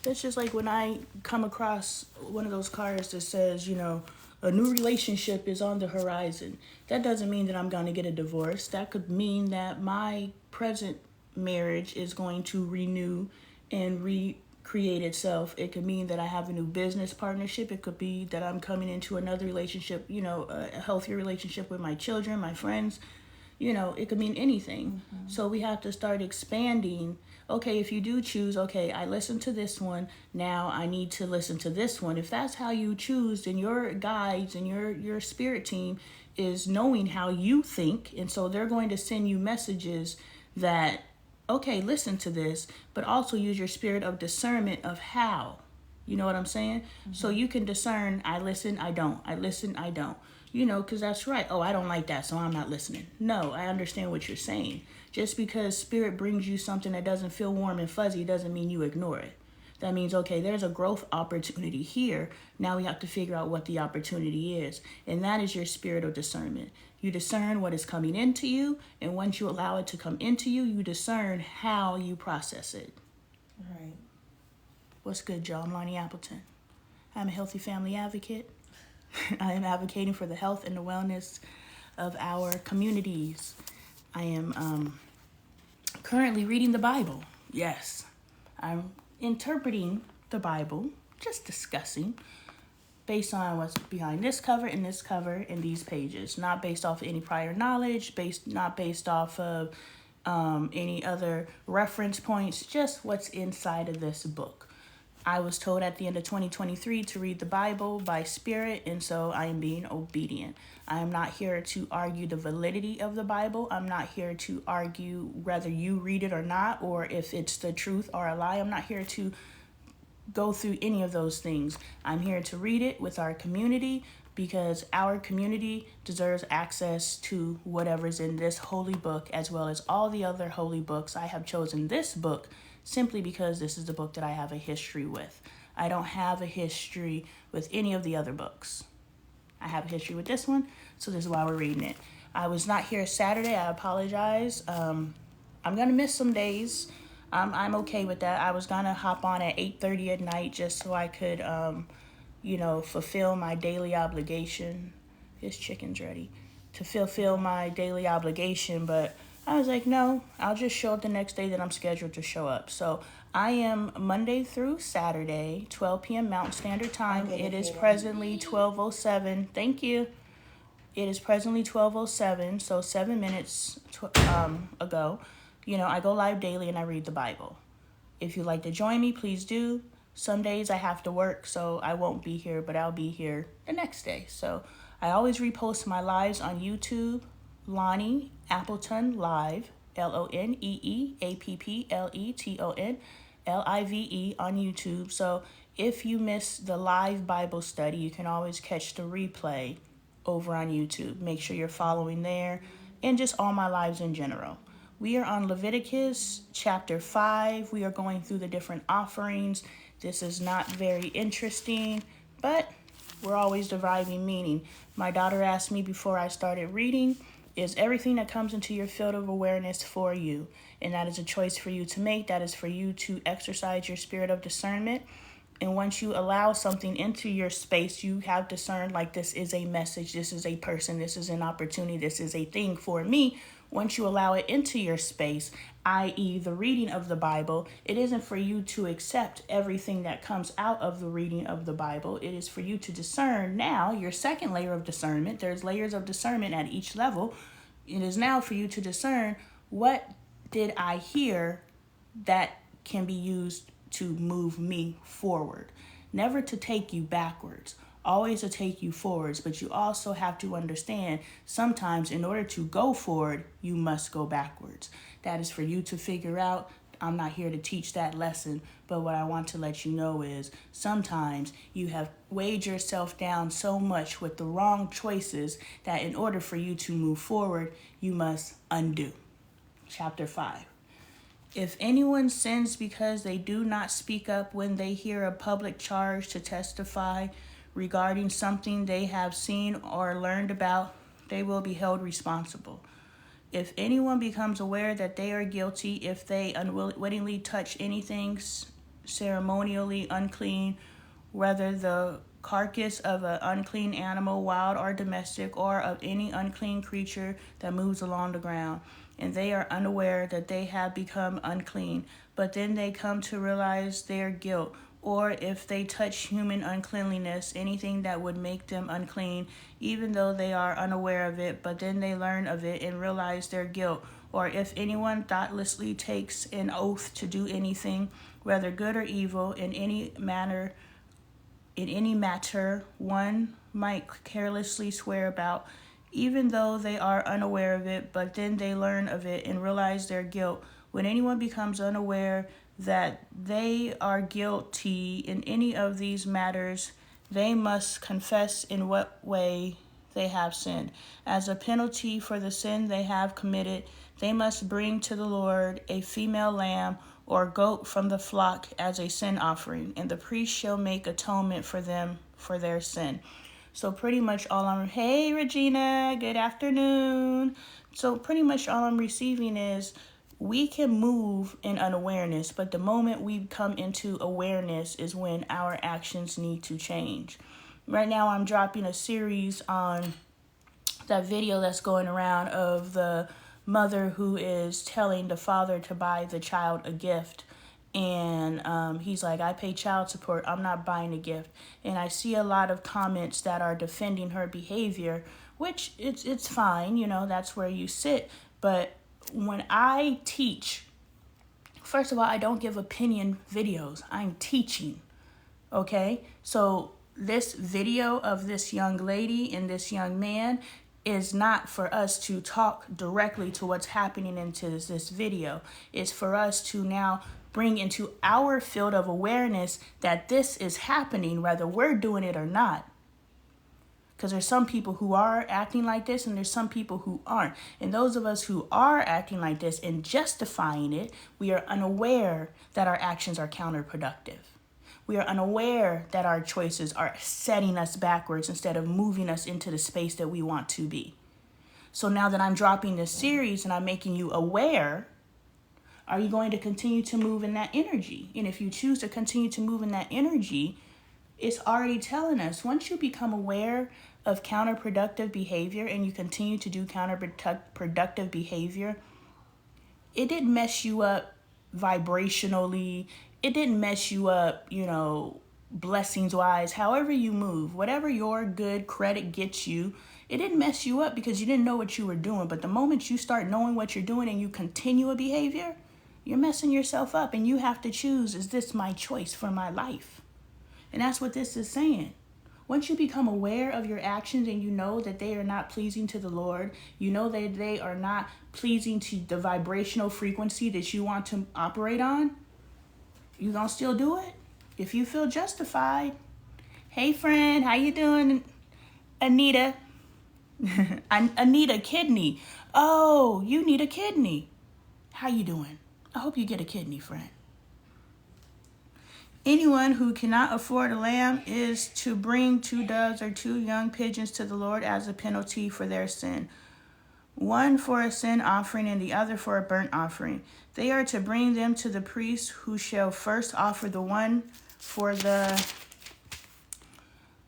It's just like when I come across one of those cards that says, a new relationship is on the horizon. That doesn't mean that I'm going to get a divorce. That could mean that my present marriage is going to renew and recreate itself. It could mean that I have a new business partnership. It could be that I'm coming into another relationship, a healthier relationship with my children, my friends. It could mean anything. Mm-hmm. So we have to start expanding. Okay, if you do choose, okay, I listened to this one, now I need to listen to this one. If that's how you choose, then your guides and your spirit team is knowing how you think. And so they're going to send you messages that, okay, listen to this, but also use your spirit of discernment of how. You know what I'm saying? Mm-hmm. So you can discern, I listen, I don't. I listen, I don't. Because that's right. Oh, I don't like that, so I'm not listening. No, I understand what you're saying. Just because spirit brings you something that doesn't feel warm and fuzzy doesn't mean you ignore it. That means, okay, there's a growth opportunity here. Now we have to figure out what the opportunity is. And that is your spirit of discernment. You discern what is coming into you. And once you allow it to come into you, you discern how you process it. Right. What's good, y'all? I'm Lonnie Appleton. I'm a healthy family advocate. I am advocating for the health and the wellness of our communities. I am currently reading the Bible. Yes, I'm interpreting the Bible, just discussing, based on what's behind this cover and these pages. Not based off of any prior knowledge, not based off of any other reference points, just what's inside of this book. I was told at the end of 2023 to read the Bible by spirit, and so I am being obedient. I am not here to argue the validity of the Bible. I'm not here to argue whether you read it or not, or if it's the truth or a lie. I'm not here to go through any of those things. I'm here to read it with our community because our community deserves access to whatever's in this holy book as well as all the other holy books. I have chosen this book simply because this is the book that I have a history with. I don't have a history with any of the other books. I have a history with this one, so this is why we're reading it. I was not here Saturday. I apologize. I'm going to miss some days. I'm okay with that. I was going to hop on at 8:30 at night just so I could, fulfill my daily obligation. His chicken's ready. To fulfill my daily obligation, but I was like, no, I'll just show up the next day that I'm scheduled to show up. So I am Monday through Saturday, 12 p.m. Mountain Standard Time. It is presently 12:07. Thank you. It is presently 12:07, so 7 minutes ago. I go live daily and I read the Bible. If you'd like to join me, please do. Some days I have to work, so I won't be here, but I'll be here the next day. So I always repost my lives on YouTube. Lonnie Appleton Live, LONEEAPPLETON LIVE on YouTube. So if you miss the live Bible study, you can always catch the replay over on YouTube. Make sure you're following there and just all my lives in general. We are on Leviticus chapter 5. We are going through the different offerings. This is not very interesting, but we're always deriving meaning. My daughter asked me before I started reading, is everything that comes into your field of awareness for you? And that is a choice for you to make. That is for you to exercise your spirit of discernment. And once you allow something into your space, you have discerned like this is a message, this is a person, this is an opportunity, this is a thing for me. Once you allow it into your space, i.e. the reading of the Bible, it isn't for you to accept everything that comes out of the reading of the Bible. It is for you to discern now your second layer of discernment. There's layers of discernment at each level. It is now for you to discern what did I hear that can be used to move me forward. Never to take you backwards. Always to take you forwards, but you also have to understand sometimes in order to go forward, you must go backwards. That is for you to figure out. I'm not here to teach that lesson, but what I want to let you know is sometimes you have weighed yourself down so much with the wrong choices that in order for you to move forward, you must undo. Chapter 5. If anyone sins because they do not speak up when they hear a public charge to testify regarding something they have seen or learned about, they will be held responsible. If anyone becomes aware that they are guilty, if they unwittingly touch anything ceremonially unclean, whether the carcass of an unclean animal, wild or domestic, or of any unclean creature that moves along the ground. And they are unaware that they have become unclean, but then they come to realize their guilt. Or if they touch human uncleanliness, anything that would make them unclean, even though they are unaware of it, but then they learn of it and realize their guilt. Or if anyone thoughtlessly takes an oath to do anything, whether good or evil, in any matter one might carelessly swear about, even though they are unaware of it, but then they learn of it and realize their guilt. When anyone becomes unaware that they are guilty in any of these matters, they must confess in what way they have sinned. As a penalty for the sin they have committed, they must bring to the Lord a female lamb or goat from the flock as a sin offering, and the priest shall make atonement for them for their sin. So pretty much hey Regina, good afternoon. So pretty much all I'm receiving is we can move in unawareness, but the moment we come into awareness is when our actions need to change. Right now I'm dropping a series on that video that's going around of the mother who is telling the father to buy the child a gift. And he's like, I pay child support, I'm not buying a gift. And I see a lot of comments that are defending her behavior, which it's fine, that's where you sit. But when I teach, first of all, I don't give opinion videos. I'm teaching, okay? So this video of this young lady and this young man is not for us to talk directly to what's happening into this video. It's for us to now bring into our field of awareness that this is happening, whether we're doing it or not. Because there's some people who are acting like this and there's some people who aren't. And those of us who are acting like this and justifying it, we are unaware that our actions are counterproductive. We are unaware that our choices are setting us backwards instead of moving us into the space that we want to be. So now that I'm dropping this series and I'm making you aware, are you going to continue to move in that energy? And if you choose to continue to move in that energy, it's already telling us once you become aware of counterproductive behavior and you continue to do counterproductive behavior, it didn't mess you up vibrationally. It didn't mess you up, blessings wise, however you move, whatever your good credit gets you, it didn't mess you up because you didn't know what you were doing. But the moment you start knowing what you're doing and you continue a behavior, you're messing yourself up and you have to choose, is this my choice for my life? And that's what this is saying. Once you become aware of your actions and you know that they are not pleasing to the Lord, you know that they are not pleasing to the vibrational frequency that you want to operate on, you gonna still do it? If you feel justified. Hey friend, how you doing? Anita. Anita, kidney. Oh, you need a kidney. How you doing? I hope you get a kidney, friend. Anyone who cannot afford a lamb is to bring 2 doves or 2 young pigeons to the Lord as a penalty for their sin. One for a sin offering and the other for a burnt offering. They are to bring them to the priest, who shall first offer the one for the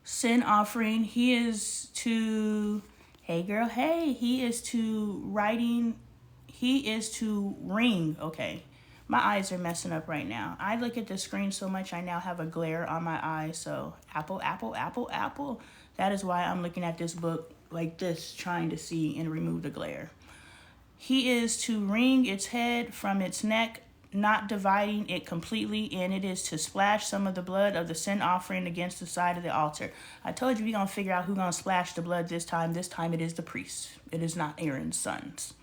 sin offering. He is to ring. Okay. My eyes are messing up right now. I look at the screen so much, I now have a glare on my eye. So apple. That is why I'm looking at this book like this, trying to see and remove the glare. He is to wring its head from its neck, not dividing it completely, and it is to splash some of the blood of the sin offering against the side of the altar. I told you we're going to figure out who's going to splash the blood this time. This time it is the priest. It is not Aaron's sons.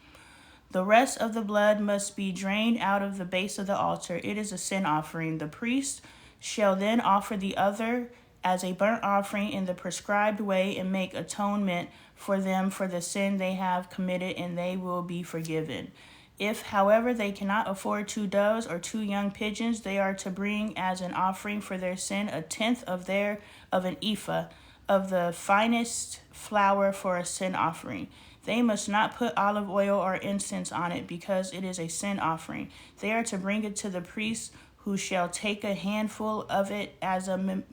The rest of the blood must be drained out of the base of the altar. It is a sin offering. The priest shall then offer the other as a burnt offering in the prescribed way and make atonement for them for the sin they have committed, and they will be forgiven. If, however, they cannot afford 2 doves or 2 young pigeons, they are to bring as an offering for their sin 1/10 of an ephah of the finest flour for a sin offering. They must not put olive oil or incense on it because it is a sin offering. They are to bring it to the priest, who shall take a handful of it as a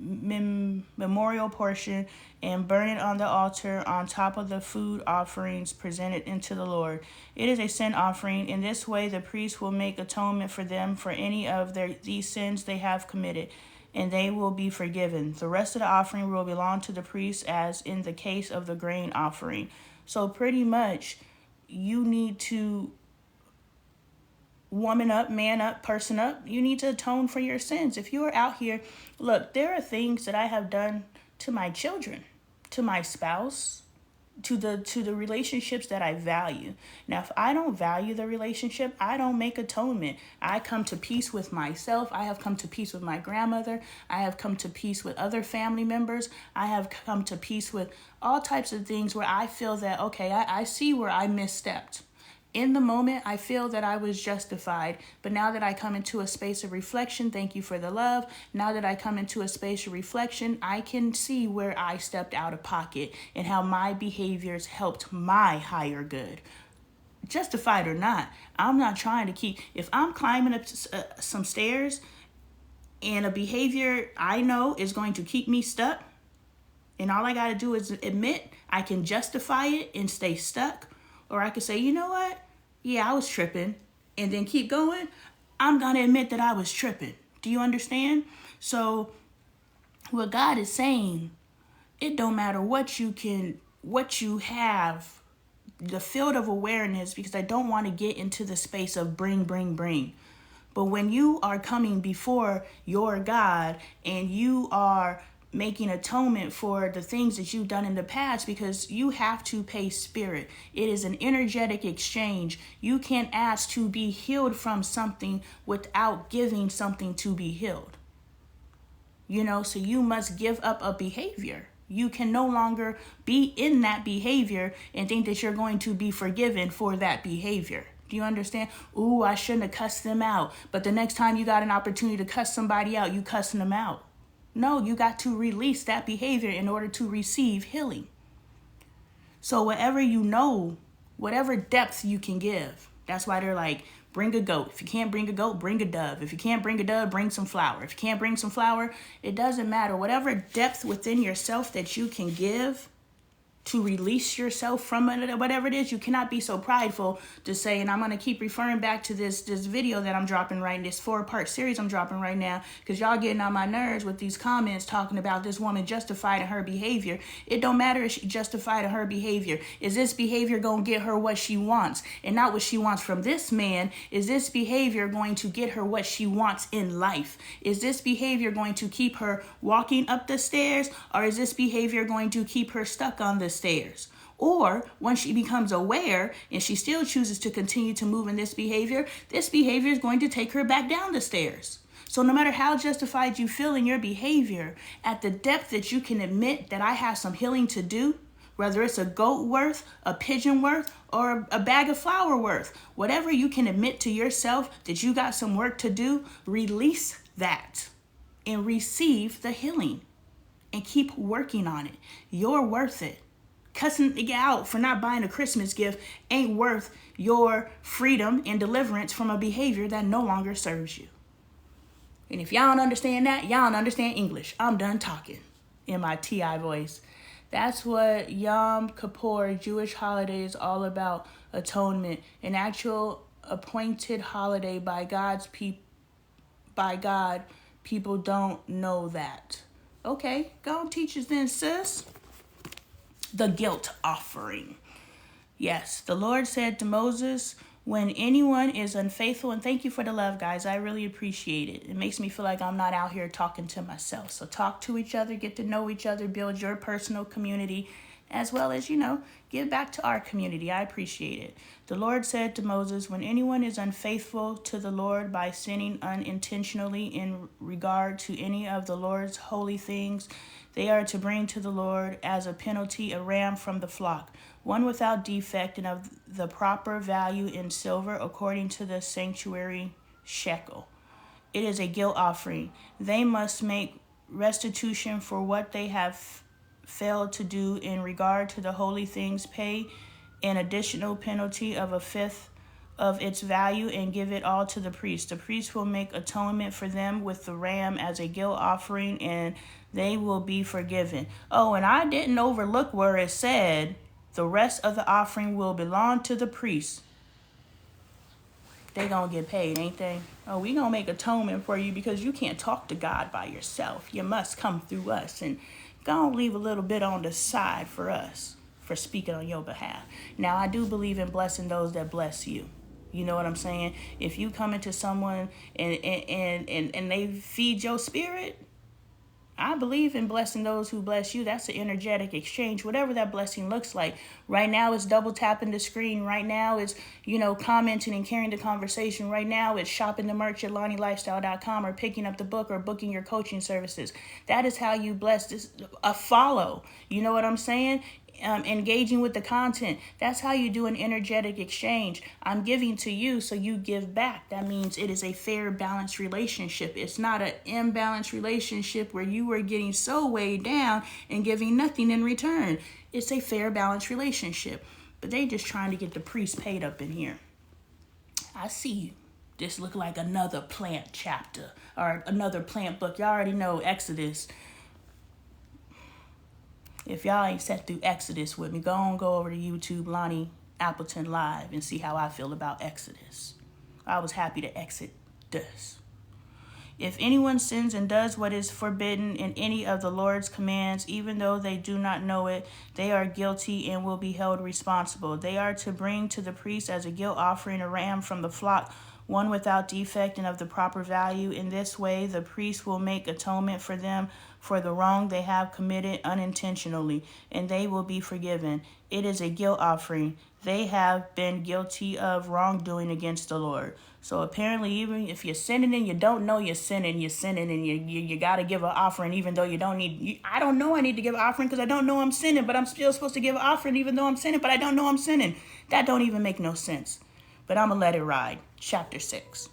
memorial portion and burn it on the altar on top of the food offerings presented into the Lord. It is a sin offering. In this way, the priest will make atonement for them for any of these sins they have committed, and they will be forgiven. The rest of the offering will belong to the priest, as in the case of the grain offering. So pretty much, you need to woman up, man up, person up. You need to atone for your sins. If you are out here, look, there are things that I have done to my children, to my spouse, to the relationships that I value. Now, if I don't value the relationship, I don't make atonement. I come to peace with myself. I have come to peace with my grandmother. I have come to peace with other family members. I have come to peace with all types of things where I feel that, okay, I see where I misstepped. In the moment, I feel that I was justified, but now that I come into a space of reflection, thank you for the love. Now that I come into a space of reflection, I can see where I stepped out of pocket and how my behaviors helped my higher good. Justified or not, I'm not trying to keep, if I'm climbing up some stairs and a behavior I know is going to keep me stuck, and all I got to do is admit I can justify it and stay stuck. Or I could say, you know what? Yeah, I was tripping. And then keep going. I'm going to admit that I was tripping. Do you understand? So what God is saying, it don't matter what you have, the field of awareness, because I don't want to get into the space of bring. But when you are coming before your God and you are making atonement for the things that you've done in the past, because you have to pay spirit. It is an energetic exchange. You can't ask to be healed from something without giving something to be healed. So you must give up a behavior. You can no longer be in that behavior and think that you're going to be forgiven for that behavior. Do you understand? Ooh, I shouldn't have cussed them out. But the next time you got an opportunity to cuss somebody out, you cussing them out. No, you got to release that behavior in order to receive healing. So whatever depth you can give, that's why they're like, bring a goat. If you can't bring a goat, bring a dove. If you can't bring a dove, bring some flour. If you can't bring some flour, it doesn't matter. Whatever depth within yourself that you can give to release yourself from it, whatever it is, you cannot be so prideful to say, and I'm going to keep referring back to this video that I'm dropping this 4-part series I'm dropping right now, because y'all getting on my nerves with these comments talking about this woman justified in her behavior. It don't matter if she justified in her behavior. Is this behavior going to get her what she wants and not what she wants from this man? Is this behavior going to get her what she wants in life? Is this behavior going to keep her walking up the stairs, or is this behavior going to keep her stuck on the stairs? Or when she becomes aware and she still chooses to continue to move in this behavior is going to take her back down the stairs. So no matter how justified you feel in your behavior, at the depth that you can admit that I have some healing to do, whether it's a goat worth, a pigeon worth, or a bag of flour worth, whatever you can admit to yourself that you got some work to do, release that and receive the healing and keep working on it. You're worth it. Cussing you out for not buying a Christmas gift ain't worth your freedom and deliverance from a behavior that no longer serves you. And if y'all don't understand that, y'all don't understand English. I'm done talking in my TI voice. That's what Yom Kippur, Jewish holiday, is all about. Atonement, an actual appointed holiday by God. People don't know that. Okay, go teach us then, sis. The guilt offering. Yes, the Lord said to Moses, when anyone is unfaithful, and thank you for the love, guys. I really appreciate it. It makes me feel like I'm not out here talking to myself. So talk to each other, get to know each other, build your personal community, as well as, give back to our community. I appreciate it. The Lord said to Moses, when anyone is unfaithful to the Lord by sinning unintentionally in regard to any of the Lord's holy things, they are to bring to the Lord as a penalty a ram from the flock, one without defect and of the proper value in silver according to the sanctuary shekel. It is a guilt offering. They must make restitution for what they have failed to do in regard to the holy things, pay an additional penalty of a fifth of its value and give it all to the priest. The priest will make atonement for them with the ram as a guilt offering, and they will be forgiven. Oh, and I didn't overlook where it said the rest of the offering will belong to the priest. They gonna get paid, ain't they? Oh, we gonna make atonement for you because you can't talk to God by yourself. You must come through us, and gonna leave a little bit on the side for us for speaking on your behalf. Now, I do believe in blessing those that bless you. You know what I'm saying? If you come into someone and they feed your spirit, I believe in blessing those who bless you. That's an energetic exchange, whatever that blessing looks like. Right now, it's double tapping the screen. Right now, it's, commenting and carrying the conversation. Right now, it's shopping the merch at LonnieLifestyle.com or picking up the book or booking your coaching services. That is how you bless this. A follow. You know what I'm saying? Engaging with the content. That's how you do an energetic exchange. I'm giving to you, so you give back. That means it is a fair, balanced relationship. It's not an imbalanced relationship where you are getting so weighed down and giving nothing in return. It's a fair, balanced relationship. But they just trying to get the priest paid up in here. I see you. This look like another plant chapter or another plant book. Y'all already know Exodus. If y'all ain't sat through Exodus with me, go over to YouTube, Lonnie Appleton Live, and see how I feel about Exodus. I was happy to exit this. If anyone sins and does what is forbidden in any of the Lord's commands, even though they do not know it, they are guilty and will be held responsible. They are to bring to the priest as a guilt offering a ram from the flock, one without defect and of the proper value. In this way, the priest will make atonement for them for the wrong they have committed unintentionally, and they will be forgiven. It is a guilt offering. They have been guilty of wrongdoing against the Lord. So apparently, even if you're sinning and you don't know you're sinning, and you got to give an offering even though you don't need. I don't know I need to give an offering because I don't know I'm sinning, but I'm still supposed to give an offering even though I'm sinning, but I don't know I'm sinning. That don't even make no sense. But I'm going to let it ride. Chapter 6.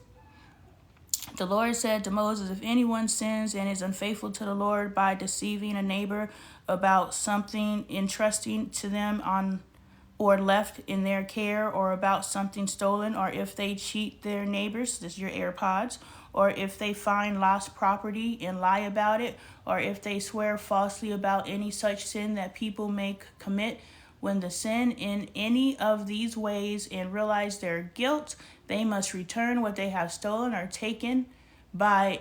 The Lord said to Moses, if anyone sins and is unfaithful to the Lord by deceiving a neighbor about something entrusting to them on or left in their care, or about something stolen, or if they cheat their neighbors, this is your AirPods, or if they find lost property and lie about it, or if they swear falsely about any such sin that people may commit, when they sin in any of these ways and realize their guilt, they must return what they have stolen or taken by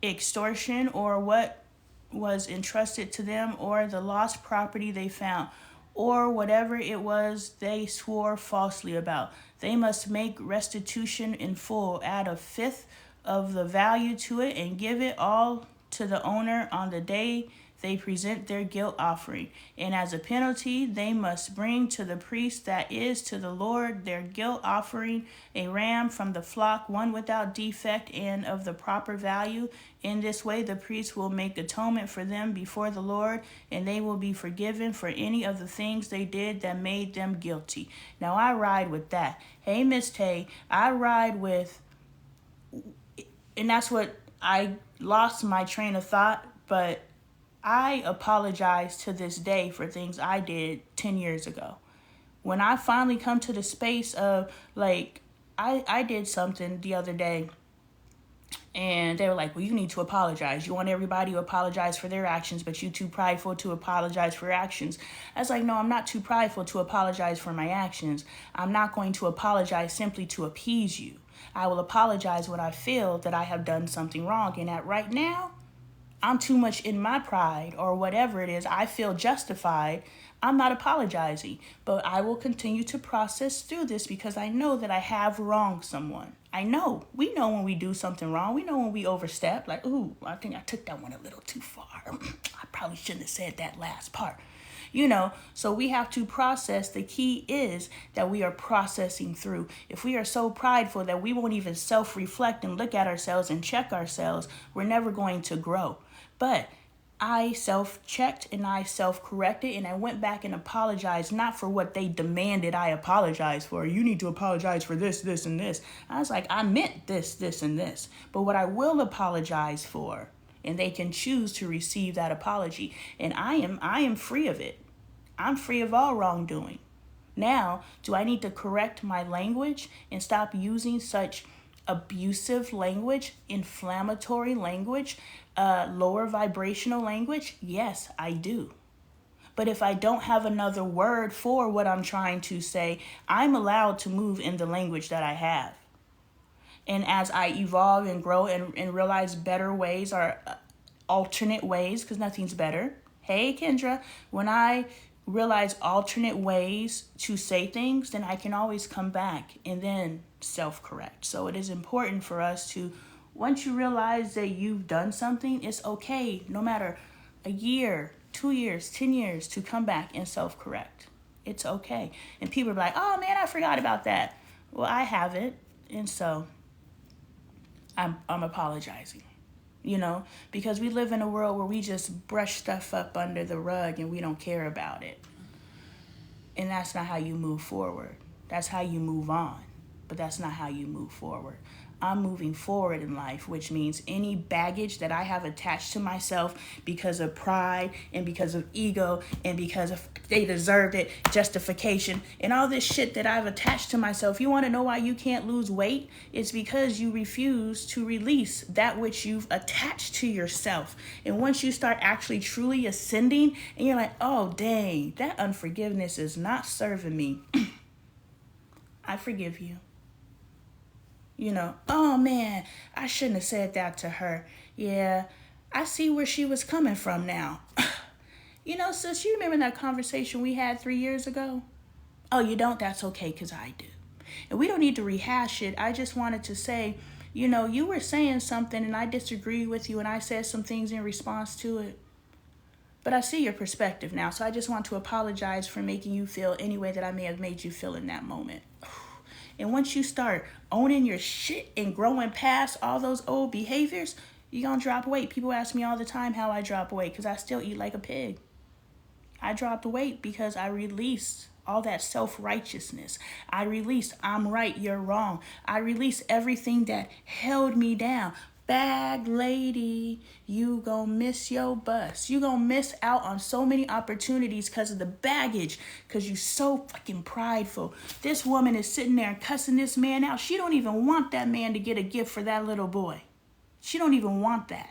extortion, or what was entrusted to them, or the lost property they found, or whatever it was they swore falsely about. They must make restitution in full, add a fifth of the value to it, and give it all to the owner on the day they present their guilt offering. And as a penalty, they must bring to the priest, that is to the Lord, their guilt offering, a ram from the flock, one without defect and of the proper value. In this way, the priest will make atonement for them before the Lord, and they will be forgiven for any of the things they did that made them guilty. Now, I ride with that. Hey, Miss Tay, I ride with, and that's what I lost my train of thought, but I apologize to this day for things I did 10 years ago. When I finally come to the space of, like, I did something the other day, and they were like, well, you need to apologize. You want everybody to apologize for their actions, but you too prideful to apologize for your actions. I was like, no, I'm not too prideful to apologize for my actions. I'm not going to apologize simply to appease you. I will apologize when I feel that I have done something wrong, and that right now, I'm too much in my pride or whatever it is. I feel justified. I'm not apologizing, but I will continue to process through this because I know that I have wronged someone. I know. We know when we do something wrong. We know when we overstep. Like, ooh, I think I took that one a little too far. I probably shouldn't have said that last part. So we have to process. The key is that we are processing through. If we are so prideful that we won't even self-reflect and look at ourselves and check ourselves, we're never going to grow. But I self-checked and I self-corrected, and I went back and apologized, not for what they demanded I apologize for. You need to apologize for this, this, and this. I was like, I meant this, this, and this. But what I will apologize for, and they can choose to receive that apology. And I am free of it. I'm free of all wrongdoing. Now, do I need to correct my language and stop using such abusive language, inflammatory language, lower vibrational language? Yes, I do. But if I don't have another word for what I'm trying to say, I'm allowed to move in the language that I have. And as I evolve and grow and realize better ways or alternate ways, because nothing's better. Hey, Kendra, when I realize alternate ways to say things, then I can always come back and then self-correct. So it is important for us to, once you realize that you've done something, it's okay, no matter a year, 2 years, 10 years, to come back and self-correct. It's okay. And people are like, oh man, I forgot about that. Well, I haven't. And so I'm apologizing, because we live in a world where we just brush stuff up under the rug and we don't care about it. And that's not how you move forward. That's how you move on, but that's not how you move forward. I'm moving forward in life, which means any baggage that I have attached to myself because of pride and because of ego and because of they deserved it, justification, and all this shit that I've attached to myself. You want to know why you can't lose weight? It's because you refuse to release that which you've attached to yourself. And once you start actually truly ascending and you're like, oh, dang, that unforgiveness is not serving me. I forgive you. Oh man, I shouldn't have said that to her. Yeah, I see where she was coming from now. Sis, you remember that conversation we had 3 years ago? Oh, you don't? That's okay, because I do. And we don't need to rehash it. I just wanted to say, you were saying something and I disagreed with you and I said some things in response to it. But I see your perspective now, so I just want to apologize for making you feel any way that I may have made you feel in that moment. And once you start owning your shit and growing past all those old behaviors, you're going to drop weight. People ask me all the time how I drop weight because I still eat like a pig. I dropped weight because I released all that self-righteousness. I released I'm right, you're wrong. I released everything that held me down. Bag lady, you gonna miss your bus. You gonna miss out on so many opportunities because of the baggage, because you so fucking prideful. This woman is sitting there cussing this man out. She don't even want that man to get a gift for that little boy. She don't even want that.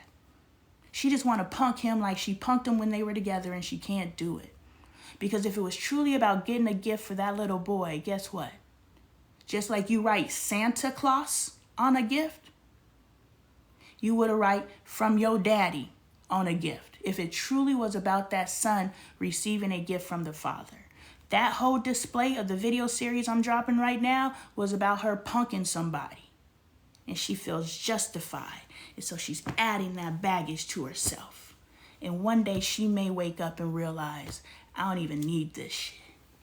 She just want to punk him like she punked him when they were together, and she can't do it. Because if it was truly about getting a gift for that little boy, guess what? Just like you write Santa Claus on a gift, you would have write from your daddy on a gift if it truly was about that son receiving a gift from the father. That whole display of the video series I'm dropping right now was about her punking somebody. And she feels justified. And so she's adding that baggage to herself. And one day she may wake up and realize, I don't even need this shit.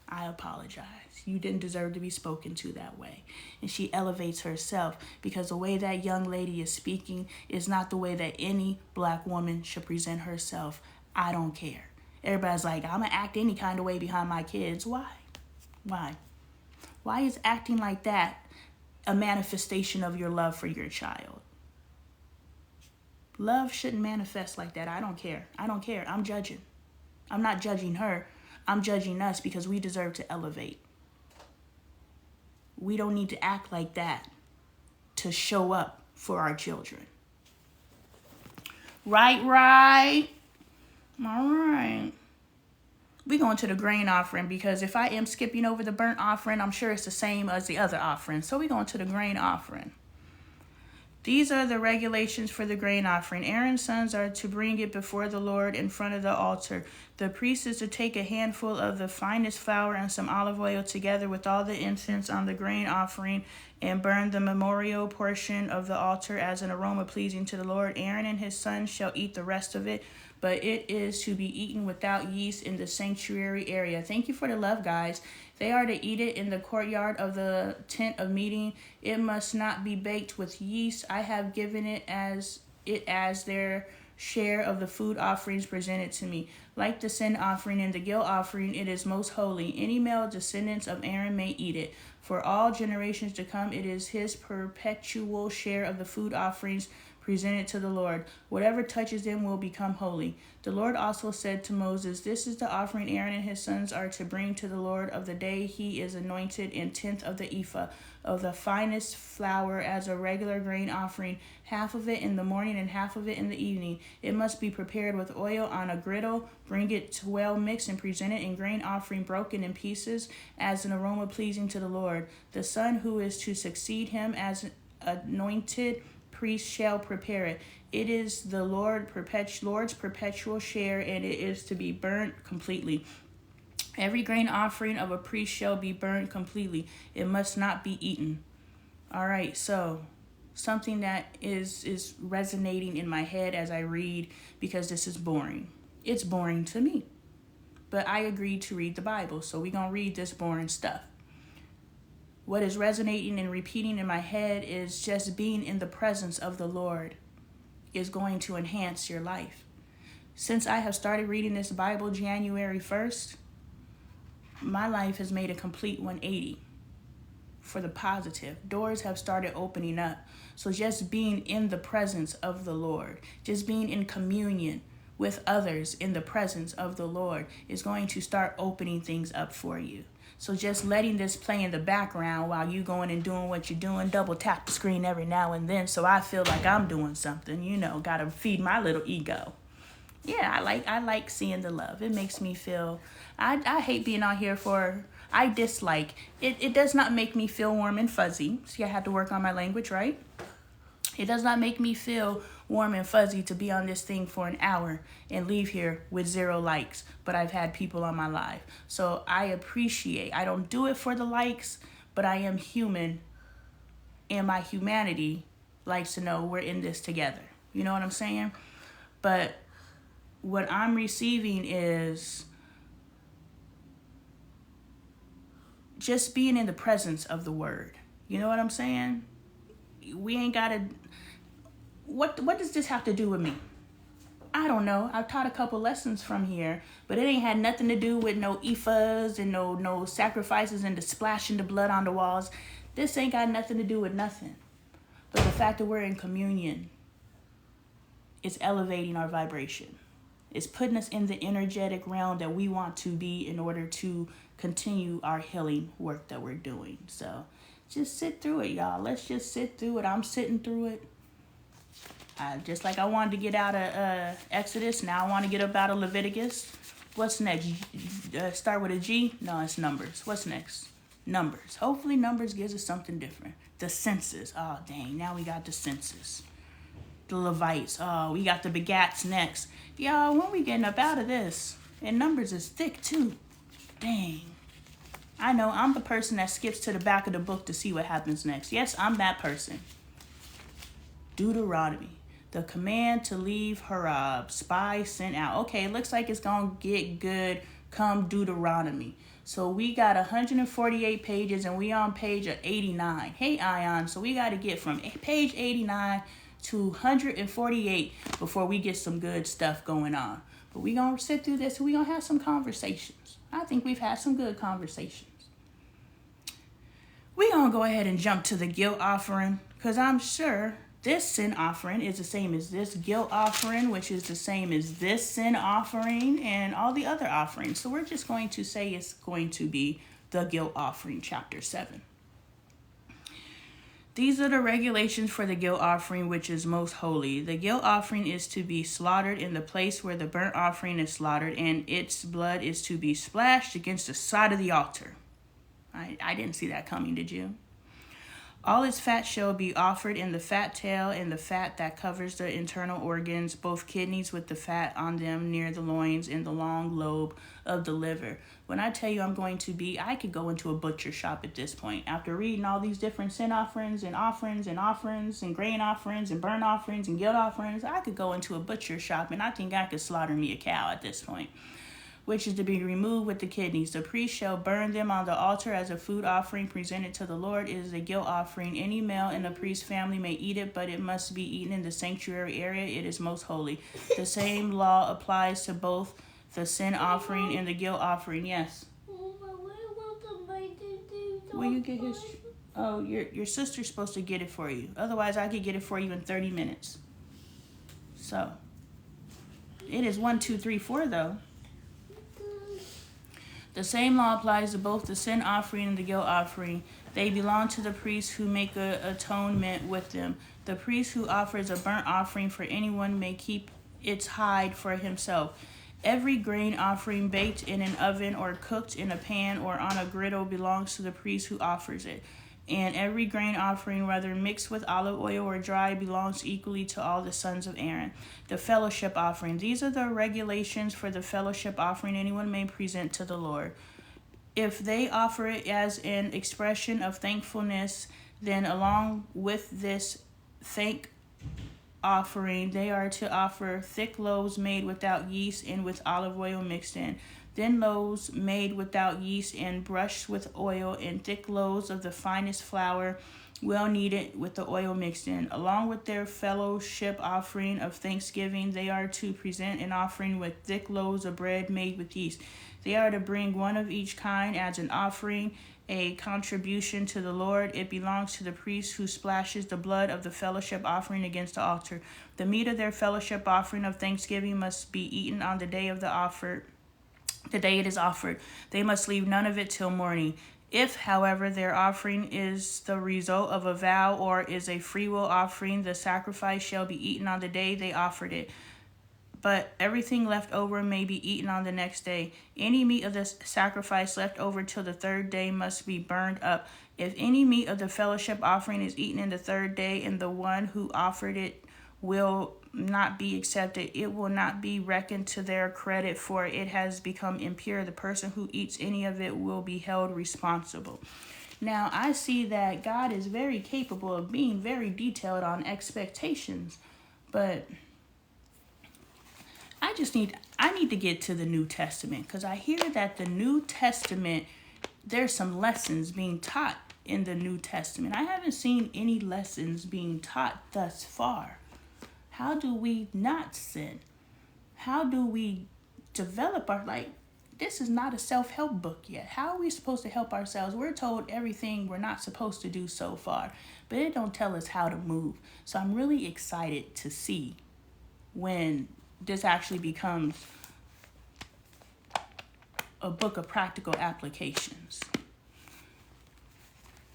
I apologize. You didn't deserve to be spoken to that way. And she elevates herself because the way that young lady is speaking is not the way that any black woman should present herself. I don't care. Everybody's like, I'm going to act any kind of way behind my kids. Why? Why is acting like that a manifestation of your love for your child? Love shouldn't manifest like that. I don't care. I'm judging. I'm not judging her. I'm judging us because we deserve to elevate. We don't need to act like that to show up for our children. Right. All right. We're going to the grain offering because if I am skipping over the burnt offering, I'm sure it's the same as the other offering. So we're going to the grain offering. These are the regulations for the grain offering. Aaron's sons are to bring it before the Lord in front of the altar. The priest is to take a handful of the finest flour and some olive oil together with all the incense on the grain offering and burn the memorial portion of the altar as an aroma pleasing to the Lord. Aaron and his sons shall eat the rest of it, but it is to be eaten without yeast in the sanctuary area. Thank you for the love, guys. They are to eat it in the courtyard of the tent of meeting. It must not be baked with yeast. I have given it as their share of the food offerings presented to me. Like the sin offering and the guilt offering, it is most holy. Any male descendants of Aaron may eat it. For all generations to come, it is his perpetual share of the food offerings presented to the Lord. Whatever touches them will become holy. The Lord also said to Moses, this is the offering Aaron and his sons are to bring to the Lord of the day he is anointed, in tenth of the ephah of the finest flour as a regular grain offering, half of it in the morning and half of it in the evening. It must be prepared with oil on a griddle. Bring it well mixed and present it in grain offering broken in pieces as an aroma pleasing to the Lord. The son who is to succeed him as anointed priest shall prepare it. It is the Lord's perpetual share, and it is to be burnt completely. Every grain offering of a priest shall be burned completely. It must not be eaten. All right, so something that is resonating in my head as I read, because this is boring. It's boring to me. But I agreed to read the Bible, so we're going to read this boring stuff. What is resonating and repeating in my head is just being in the presence of the Lord is going to enhance your life. Since I have started reading this Bible January 1st, my life has made a complete 180 for the positive. Doors have started opening up. So just being in the presence of the Lord, just being in communion with others in the presence of the Lord is going to start opening things up for you. So just letting this play in the background while you going and doing what you're doing, double tap the screen every now and then so I feel like I'm doing something, gotta feed my little ego. Yeah, I like seeing the love. It makes me feel, I hate being out here I dislike, it does not make me feel warm and fuzzy. See, I had to work on my language, right? It does not make me feel warm and fuzzy to be on this thing for an hour and leave here with 0 likes, but I've had people on my live. So I don't do it for the likes, but I am human, and my humanity likes to know we're in this together. You know what I'm saying? But what I'm receiving is just being in the presence of the word. You know what I'm saying? We ain't got to... What does this have to do with me? I don't know. I've taught a couple lessons from here, but it ain't had nothing to do with no ephahs and no sacrifices and the splashing the blood on the walls. This ain't got nothing to do with nothing. But the fact that we're in communion is elevating our vibration. It's putting us in the energetic realm that we want to be in order to continue our healing work that we're doing. So just sit through it, y'all. Let's just sit through it. I'm sitting through it. Just like I wanted to get out of Exodus, now I want to get up out of Leviticus. What's next? Start with a G? No, it's Numbers. What's next? Numbers. Hopefully Numbers gives us something different. The census. Oh, dang. Now we got the census. The Levites. Oh, we got the begats next. Y'all, when we getting up out of this? And Numbers is thick, too. Dang. I know, I'm the person that skips to the back of the book to see what happens next. Yes, I'm that person. Deuteronomy. The command to leave Harab. Spy sent out. Okay, it looks like it's going to get good come Deuteronomy. So we got 148 pages and we on page 89. Hey, Ion. So we got to get from page 89 to 148 before we get some good stuff going on. But we going to sit through this and we going to have some conversations. I think we've had some good conversations. We're going to go ahead and jump to the guilt offering, because I'm sure this sin offering is the same as this guilt offering, which is the same as this sin offering and all the other offerings. So we're just going to say it's going to be the guilt offering, chapter 7. These are the regulations for the guilt offering, which is most holy. The guilt offering is to be slaughtered in the place where the burnt offering is slaughtered, and its blood is to be splashed against the side of the altar. I didn't see that coming, did you? All its fat shall be offered in the fat tail and the fat that covers the internal organs, both kidneys with the fat on them near the loins and the long lobe of the liver. When I tell you I could go into a butcher shop at this point. After reading all these different sin offerings and offerings and grain offerings and burnt offerings and guilt offerings, I could go into a butcher shop and I think I could slaughter me a cow at this point, which is to be removed with the kidneys. The priest shall burn them on the altar as a food offering presented to the Lord. It is a guilt offering. Any male in the priest's family may eat it, but it must be eaten in the sanctuary area. It is most holy. The same law applies to both the sin offering and the guilt offering. Yes. Will you get his? Oh, your sister's supposed to get it for you. Otherwise, I could get it for you in 30 minutes. So it is 1, 2, 3, 4 though. The same law applies to both the sin offering and the guilt offering. They belong to the priest who make an atonement with them. The priest who offers a burnt offering for anyone may keep its hide for himself. Every grain offering baked in an oven or cooked in a pan or on a griddle belongs to the priest who offers it. And every grain offering, whether mixed with olive oil or dry, belongs equally to all the sons of Aaron. The fellowship offering. These are the regulations for the fellowship offering anyone may present to the Lord. If they offer it as an expression of thankfulness, then along with this thank offering, they are to offer thick loaves made without yeast and with olive oil mixed in. Then loaves made without yeast and brushed with oil, and thick loaves of the finest flour, well kneaded with the oil mixed in. Along with their fellowship offering of thanksgiving, they are to present an offering with thick loaves of bread made with yeast. They are to bring one of each kind as an offering, a contribution to the Lord. It belongs to the priest who splashes the blood of the fellowship offering against the altar. The meat of their fellowship offering of thanksgiving must be eaten on the day of the day it is offered. They must leave none of it till morning. If, however, their offering is the result of a vow or is a freewill offering, the sacrifice shall be eaten on the day they offered it. But everything left over may be eaten on the next day. Any meat of the sacrifice left over till the third day must be burned up. If any meat of the fellowship offering is eaten in the third day, and the one who offered it will not be accepted, it will not be reckoned to their credit, for it has become impure. The person who eats any of it will be held responsible. Now, I see that God is very capable of being very detailed on expectations, but I need to get to the New Testament, because I hear that the New Testament, there's some lessons being taught in the New Testament. I haven't seen any lessons being taught thus far. How do we not sin? How do we develop this is not a self-help book yet. How are we supposed to help ourselves? We're told everything we're not supposed to do so far, but it don't tell us how to move. So I'm really excited to see when this actually becomes a book of practical applications.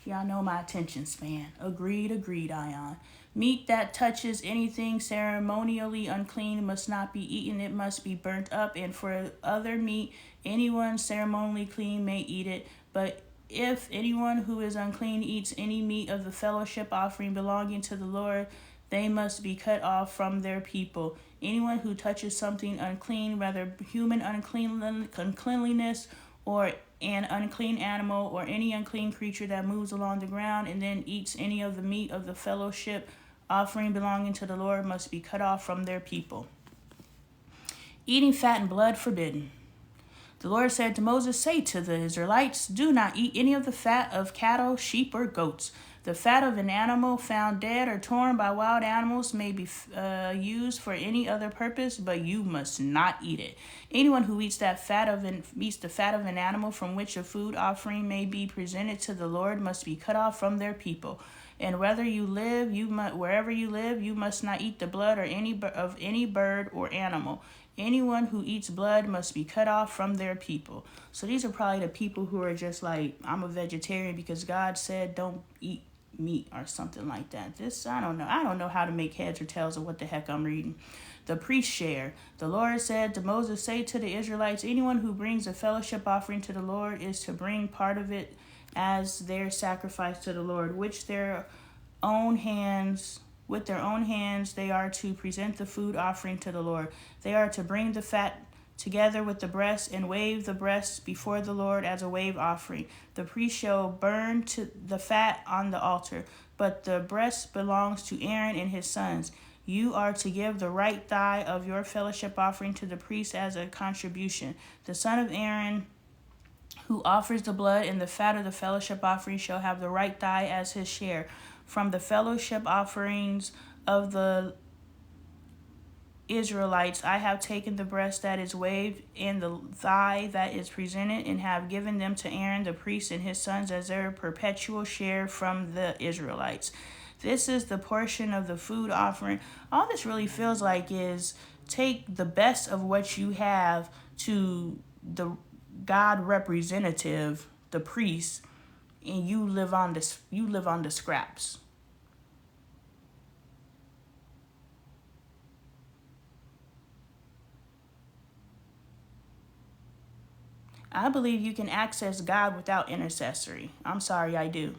Y'all know my attention span. Agreed, Ion. Meat that touches anything ceremonially unclean must not be eaten. It must be burnt up. And for other meat, anyone ceremonially clean may eat it. But if anyone who is unclean eats any meat of the fellowship offering belonging to the Lord, they must be cut off from their people. Anyone who touches something unclean, whether human uncleanliness or an unclean animal or any unclean creature that moves along the ground, and then eats any of the meat of the fellowship offering belonging to the Lord, must be cut off from their people. Eating fat and blood forbidden. The Lord said to Moses, "Say to the Israelites, do not eat any of the fat of cattle, sheep, or goats. The fat of an animal found dead or torn by wild animals may be used for any other purpose, but you must not eat it. Anyone who eats the fat of an animal from which a food offering may be presented to the Lord must be cut off from their people. And wherever you live, you must not eat the blood of any bird or animal. Anyone who eats blood must be cut off from their people." So these are probably the people who are just like, I'm a vegetarian because God said don't eat meat or something like that. I don't know. I don't know how to make heads or tails of what the heck I'm reading. The priest share. The Lord said to Moses, "Say to the Israelites, anyone who brings a fellowship offering to the Lord is to bring part of it as their sacrifice to the Lord, with their own hands they are to present the food offering to the Lord. They are to bring the fat together with the breast and wave the breast before the Lord as a wave offering. The priest shall burn to the fat on the altar, but the breast belongs to Aaron and his sons. You are to give the right thigh of your fellowship offering to the priest as a contribution. The son of Aaron who offers the blood and the fat of the fellowship offering shall have the right thigh as his share. From the fellowship offerings of the Israelites, I have taken the breast that is waved and the thigh that is presented, and have given them to Aaron the priest and his sons as their perpetual share from the Israelites. This is the portion of the food offering. All this really feels like is take the best of what you have to the God representative, the priest, and you live on this. You live on the scraps. I believe you can access God without intercessory. I'm sorry, I do.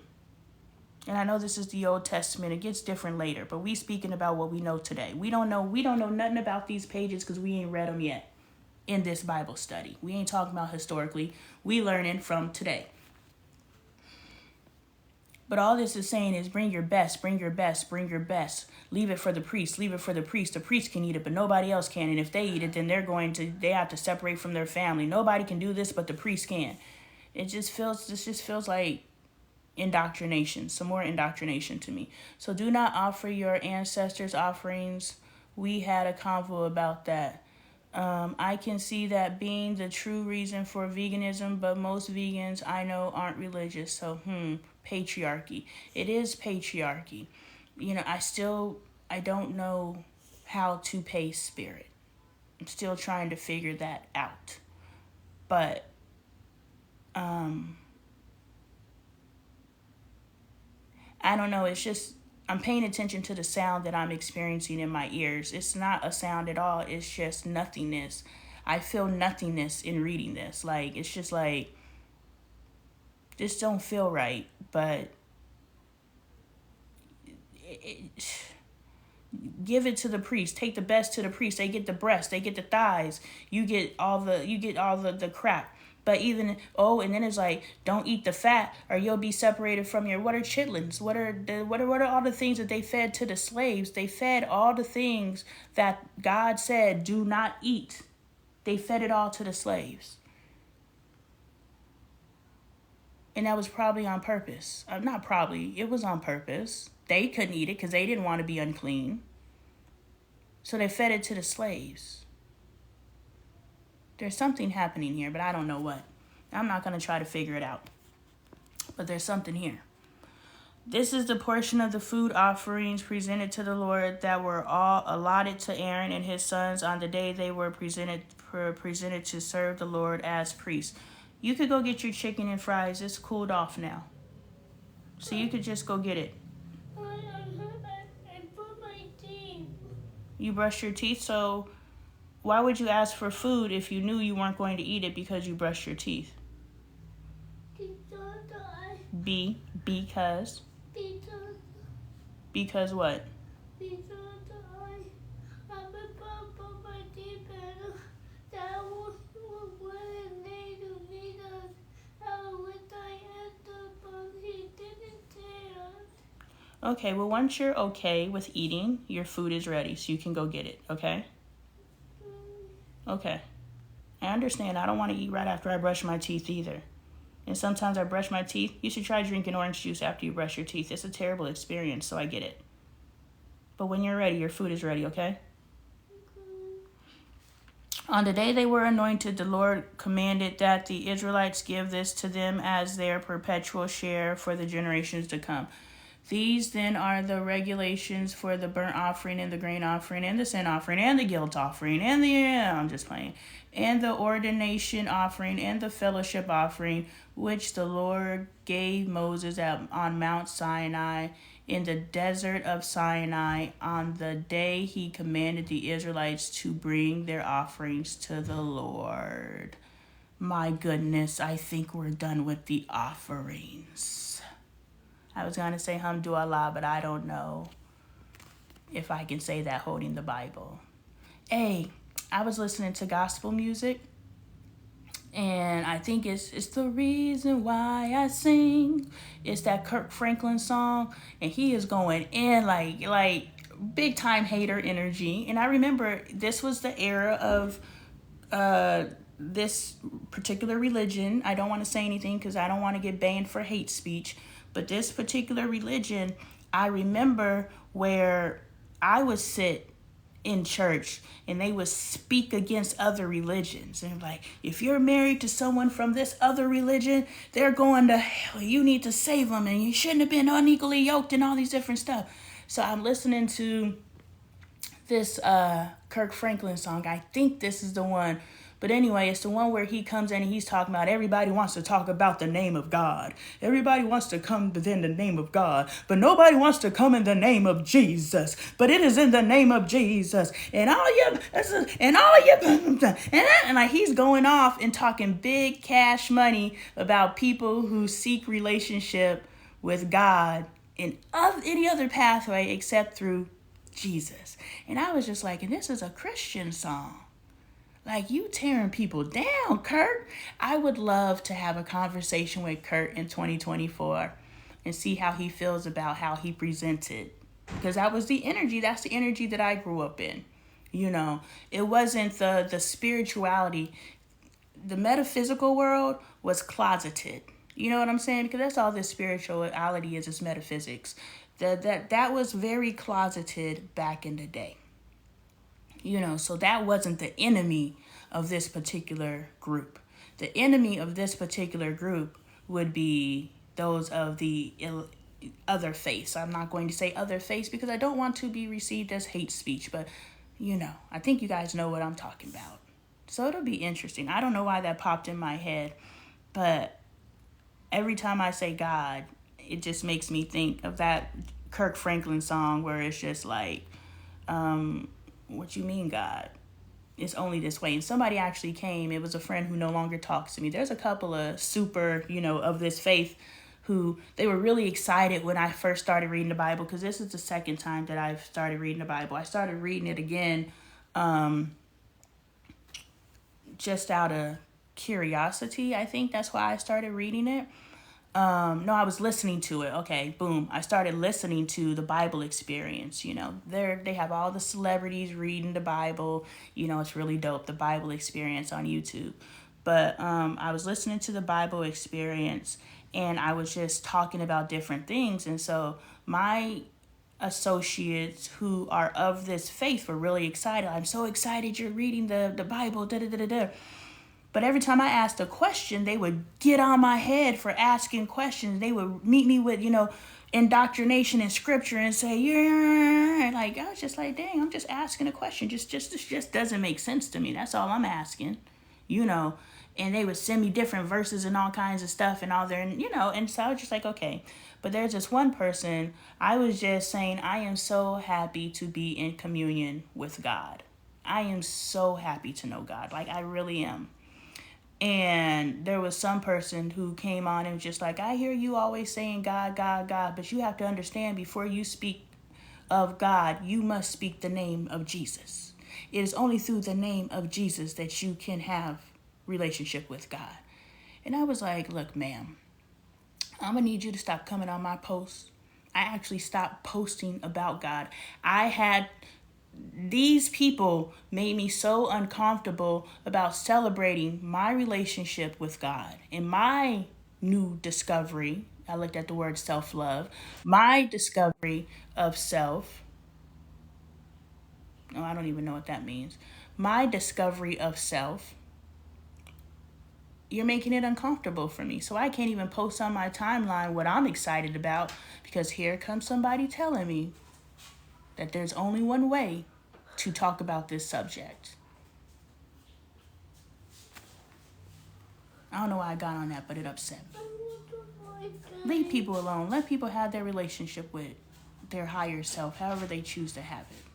And I know this is the Old Testament. It gets different later, but we speaking about what we know today. We don't know nothing about these pages because we ain't read them yet in this Bible study. We ain't talking about historically. We learning from today. But all this is saying is bring your best, bring your best, bring your best. Leave it for the priest, leave it for the priest. The priest can eat it, but nobody else can. And if they eat it, then they have to separate from their family. Nobody can do this, but the priest can. This just feels like indoctrination, some more indoctrination to me. So do not offer your ancestors' offerings. We had a convo about that. I can see that being the true reason for veganism, but most vegans I know aren't religious. So, patriarchy. It is patriarchy. I don't know how to pay spirit. I'm still trying to figure that out. But, I don't know. It's just, I'm paying attention to the sound that I'm experiencing in my ears. It's not a sound at all. It's just nothingness. I feel nothingness in reading this. Like, it's just like, this don't feel right. But give it to the priest. Take the best to the priest. They get the breast. They get the thighs. You get all the crap. But and then it's like, don't eat the fat or you'll be separated from what are chitlins? What are all the things that they fed to the slaves? They fed all the things that God said do not eat. They fed it all to the slaves. And that was probably on purpose. Not probably, it was on purpose. They couldn't eat it because they didn't want to be unclean. So they fed it to the slaves. There's something happening here, but I don't know what. I'm not going to try to figure it out. But there's something here. This is the portion of the food offerings presented to the Lord that were all allotted to Aaron and his sons on the day they were presented to serve the Lord as priests. You could go get your chicken and fries. It's cooled off now. So you could just go get it. I brush my teeth. You brushed your teeth, so why would you ask for food if you knew you weren't going to eat it because you brushed your teeth? Because? Because what? Because I brush my teeth and that was what it made to me with I answered, but he didn't say it. Okay, well, once you're okay with eating, your food is ready, so you can go get it, okay? Okay. I understand. I don't want to eat right after I brush my teeth either. And sometimes I brush my teeth. You should try drinking orange juice after you brush your teeth. It's a terrible experience, so I get it. But when you're ready, your food is ready, okay? On the day they were anointed, the Lord commanded that the Israelites give this to them as their perpetual share for the generations to come. These then are the regulations for the burnt offering and the grain offering and the sin offering and the guilt offering and and the ordination offering and the fellowship offering, which the Lord gave Moses on Mount Sinai in the desert of Sinai on the day he commanded the Israelites to bring their offerings to the Lord. My goodness, I think we're done with the offerings. I was going to say Hamdulillah, but I don't know if I can say that holding the Bible. Hey, I was listening to gospel music, and I think it's the reason why I sing. It's that Kirk Franklin song, and he is going in like big time hater energy. And I remember this was the era of this particular religion. I don't want to say anything because I don't want to get banned for hate speech. But this particular religion, I remember where I would sit in church, and they would speak against other religions. And like, if you're married to someone from this other religion, they're going to hell. You need to save them, and you shouldn't have been unequally yoked and all these different stuff. So I'm listening to this Kirk Franklin song. I think this is the one. But anyway, it's the one where he comes in and he's talking about everybody wants to talk about the name of God. Everybody wants to come within the name of God. But nobody wants to come in the name of Jesus. But it is in the name of Jesus. And like he's going off and talking big cash money about people who seek relationship with God in any other pathway except through Jesus. And I was just like, and this is a Christian song. Like, you tearing people down, Kurt. I would love to have a conversation with Kurt in 2024 and see how he feels about how he presented. Because that was the energy. That's the energy that I grew up in. You know, it wasn't the spirituality. The metaphysical world was closeted. You know what I'm saying? Because that's all this spirituality is metaphysics. That was very closeted back in the day. You know, so that wasn't the enemy of this particular group. The enemy of this particular group would be those of the other faiths. I'm not going to say other faiths because I don't want to be received as hate speech, but you know, I think you guys know what I'm talking about. So it'll be interesting. I don't know why that popped in my head, but every time I say God, it just makes me think of that Kirk Franklin song where it's just like, what you mean, God? It's only this way. And somebody actually came. It was a friend who no longer talks to me. There's a couple of super, of this faith who they were really excited when I first started reading the Bible, because this is the second time that I've started reading the Bible. I started reading it again just out of curiosity. I think that's why I started reading it. No, I was listening to it. Okay, boom. I started listening to the Bible Experience. They have all the celebrities reading the Bible. It's really dope. The Bible Experience on YouTube. But I was listening to the Bible Experience, and I was just talking about different things. And so my associates who are of this faith were really excited. I'm so excited you're reading the Bible. Da da da da da. But every time I asked a question, they would get on my head for asking questions. They would meet me with, indoctrination in scripture and say, yeah. Like, I was just like, dang, I'm just asking a question. This just doesn't make sense to me. That's all I'm asking, And they would send me different verses and all kinds of stuff and all there. And so I was just like, okay. But there's this one person, I was just saying, I am so happy to be in communion with God. I am so happy to know God. Like, I really am. And there was some person who came on and was just like, I hear you always saying God, God, God, but you have to understand, before you speak of God, you must speak the name of Jesus. It is only through the name of Jesus that you can have relationship with God. And I was like, look, ma'am, I'm going to need you to stop coming on my posts. I actually stopped posting about God. These people made me so uncomfortable about celebrating my relationship with God and my new discovery. I looked at the word self-love, my discovery of self. Oh, I don't even know what that means. My discovery of self. You're making it uncomfortable for me. So I can't even post on my timeline what I'm excited about, because here comes somebody telling me that there's only one way to talk about this subject. I don't know why I got on that, but it upset me. Leave people alone. Let people have their relationship with their higher self, however they choose to have it.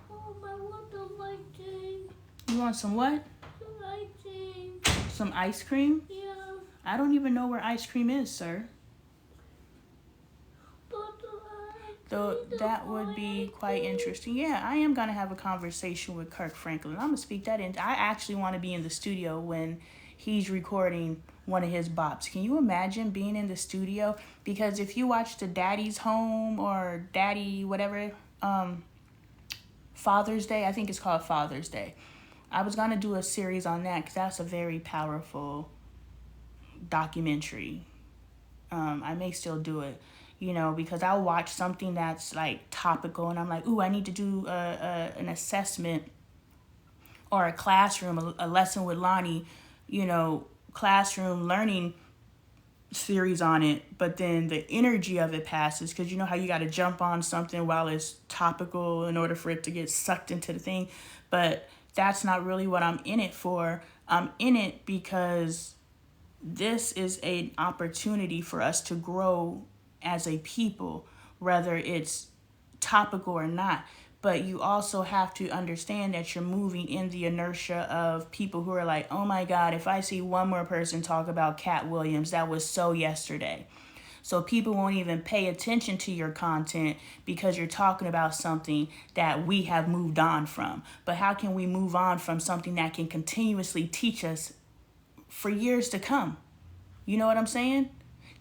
I want the ice cream. You want some what? Some ice cream. Some ice cream? Yeah. I don't even know where ice cream is, sir. Though that would be quite interesting. Yeah, I am going to have a conversation with Kirk Franklin. I'm going to speak that in. I actually want to be in the studio when he's recording one of his bops. Can you imagine being in the studio? Because if you watch the Daddy's Home or Daddy whatever, Father's Day, I think it's called Father's Day. I was going to do a series on that because that's a very powerful documentary. I may still do it. because I'll watch something that's like topical and I'm like, ooh, I need to do an assessment or a classroom, a lesson with Lonnie, classroom learning series on it, but then the energy of it passes because you know how you got to jump on something while it's topical in order for it to get sucked into the thing. But that's not really what I'm in it for. I'm in it because this is an opportunity for us to grow as a people, whether it's topical or not. But you also have to understand that you're moving in the inertia of people who are like, oh my God, if I see one more person talk about Cat Williams, that was so yesterday. So people won't even pay attention to your content because you're talking about something that we have moved on from. But how can we move on from something that can continuously teach us for years to come? You know what I'm saying?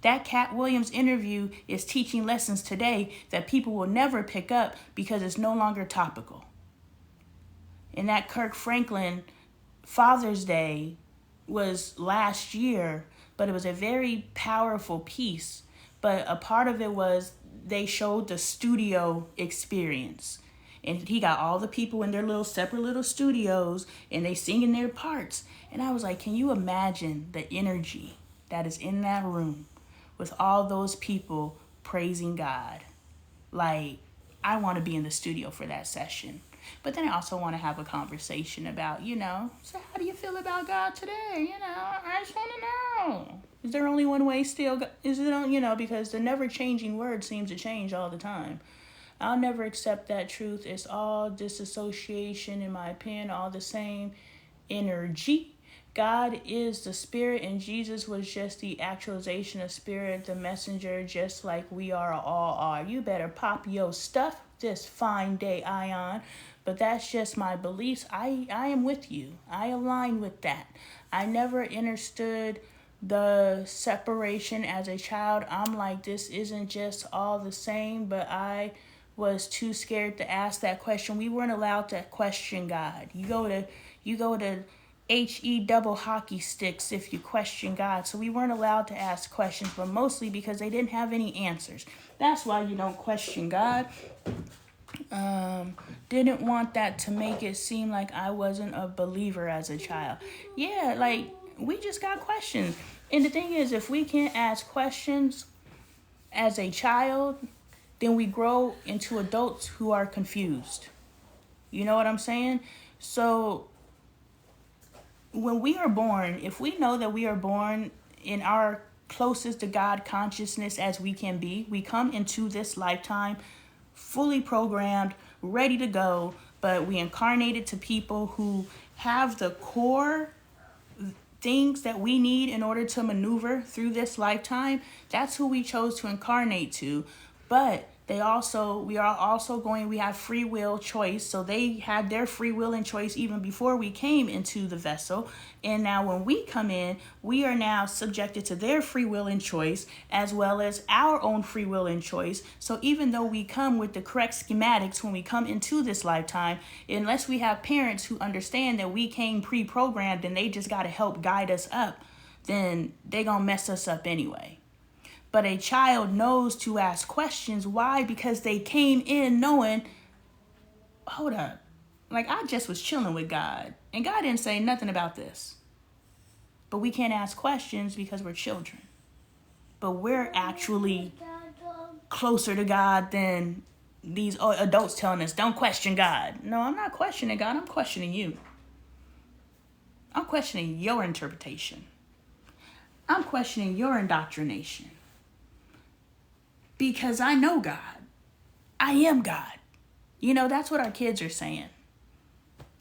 That Cat Williams interview is teaching lessons today that people will never pick up because it's no longer topical. And that Kirk Franklin Father's Day was last year, but it was a very powerful piece. But a part of it was they showed the studio experience. And he got all the people in their little separate little studios and they singing their parts. And I was like, can you imagine the energy that is in that room with all those people praising God? Like, I want to be in the studio for that session. But then I also want to have a conversation about, so how do you feel about God today? I just want to know. Is there only one way still? Is it, because the never changing word seems to change all the time. I'll never accept that truth. It's all disassociation, in my opinion, all the same energy. God is the spirit and Jesus was just the actualization of spirit, the messenger, just like we all are. You better pop your stuff this fine day, Ion. But that's just my beliefs. I am with you. I align with that. I never understood the separation as a child. I'm like, this isn't just all the same, but I was too scared to ask that question. We weren't allowed to question God. You go to HE double hockey sticks if you question God. So we weren't allowed to ask questions, but mostly because they didn't have any answers. That's why you don't question God. Didn't want that to make it seem like I wasn't a believer as a child. Yeah, like, we just got questions. And the thing is, if we can't ask questions as a child, then we grow into adults who are confused. You know what I'm saying? So when we are born, if we know that we are born in our closest to God consciousness as we can be, we come into this lifetime fully programmed, ready to go, but we incarnated to people who have the core things that we need in order to maneuver through this lifetime. That's who we chose to incarnate to. But we have free will choice. So they had their free will and choice even before we came into the vessel. And now when we come in, we are now subjected to their free will and choice as well as our own free will and choice. So even though we come with the correct schematics when we come into this lifetime, unless we have parents who understand that we came pre-programmed and they just got to help guide us up, then they gonna mess us up anyway. But a child knows to ask questions. Why? Because they came in knowing, hold up, like I just was chilling with God and God didn't say nothing about this. But we can't ask questions because we're children. But we're actually closer to God than these adults telling us, don't question God. No, I'm not questioning God. I'm questioning you. I'm questioning your interpretation. I'm questioning your indoctrination. Because I know God. I am God. That's what our kids are saying.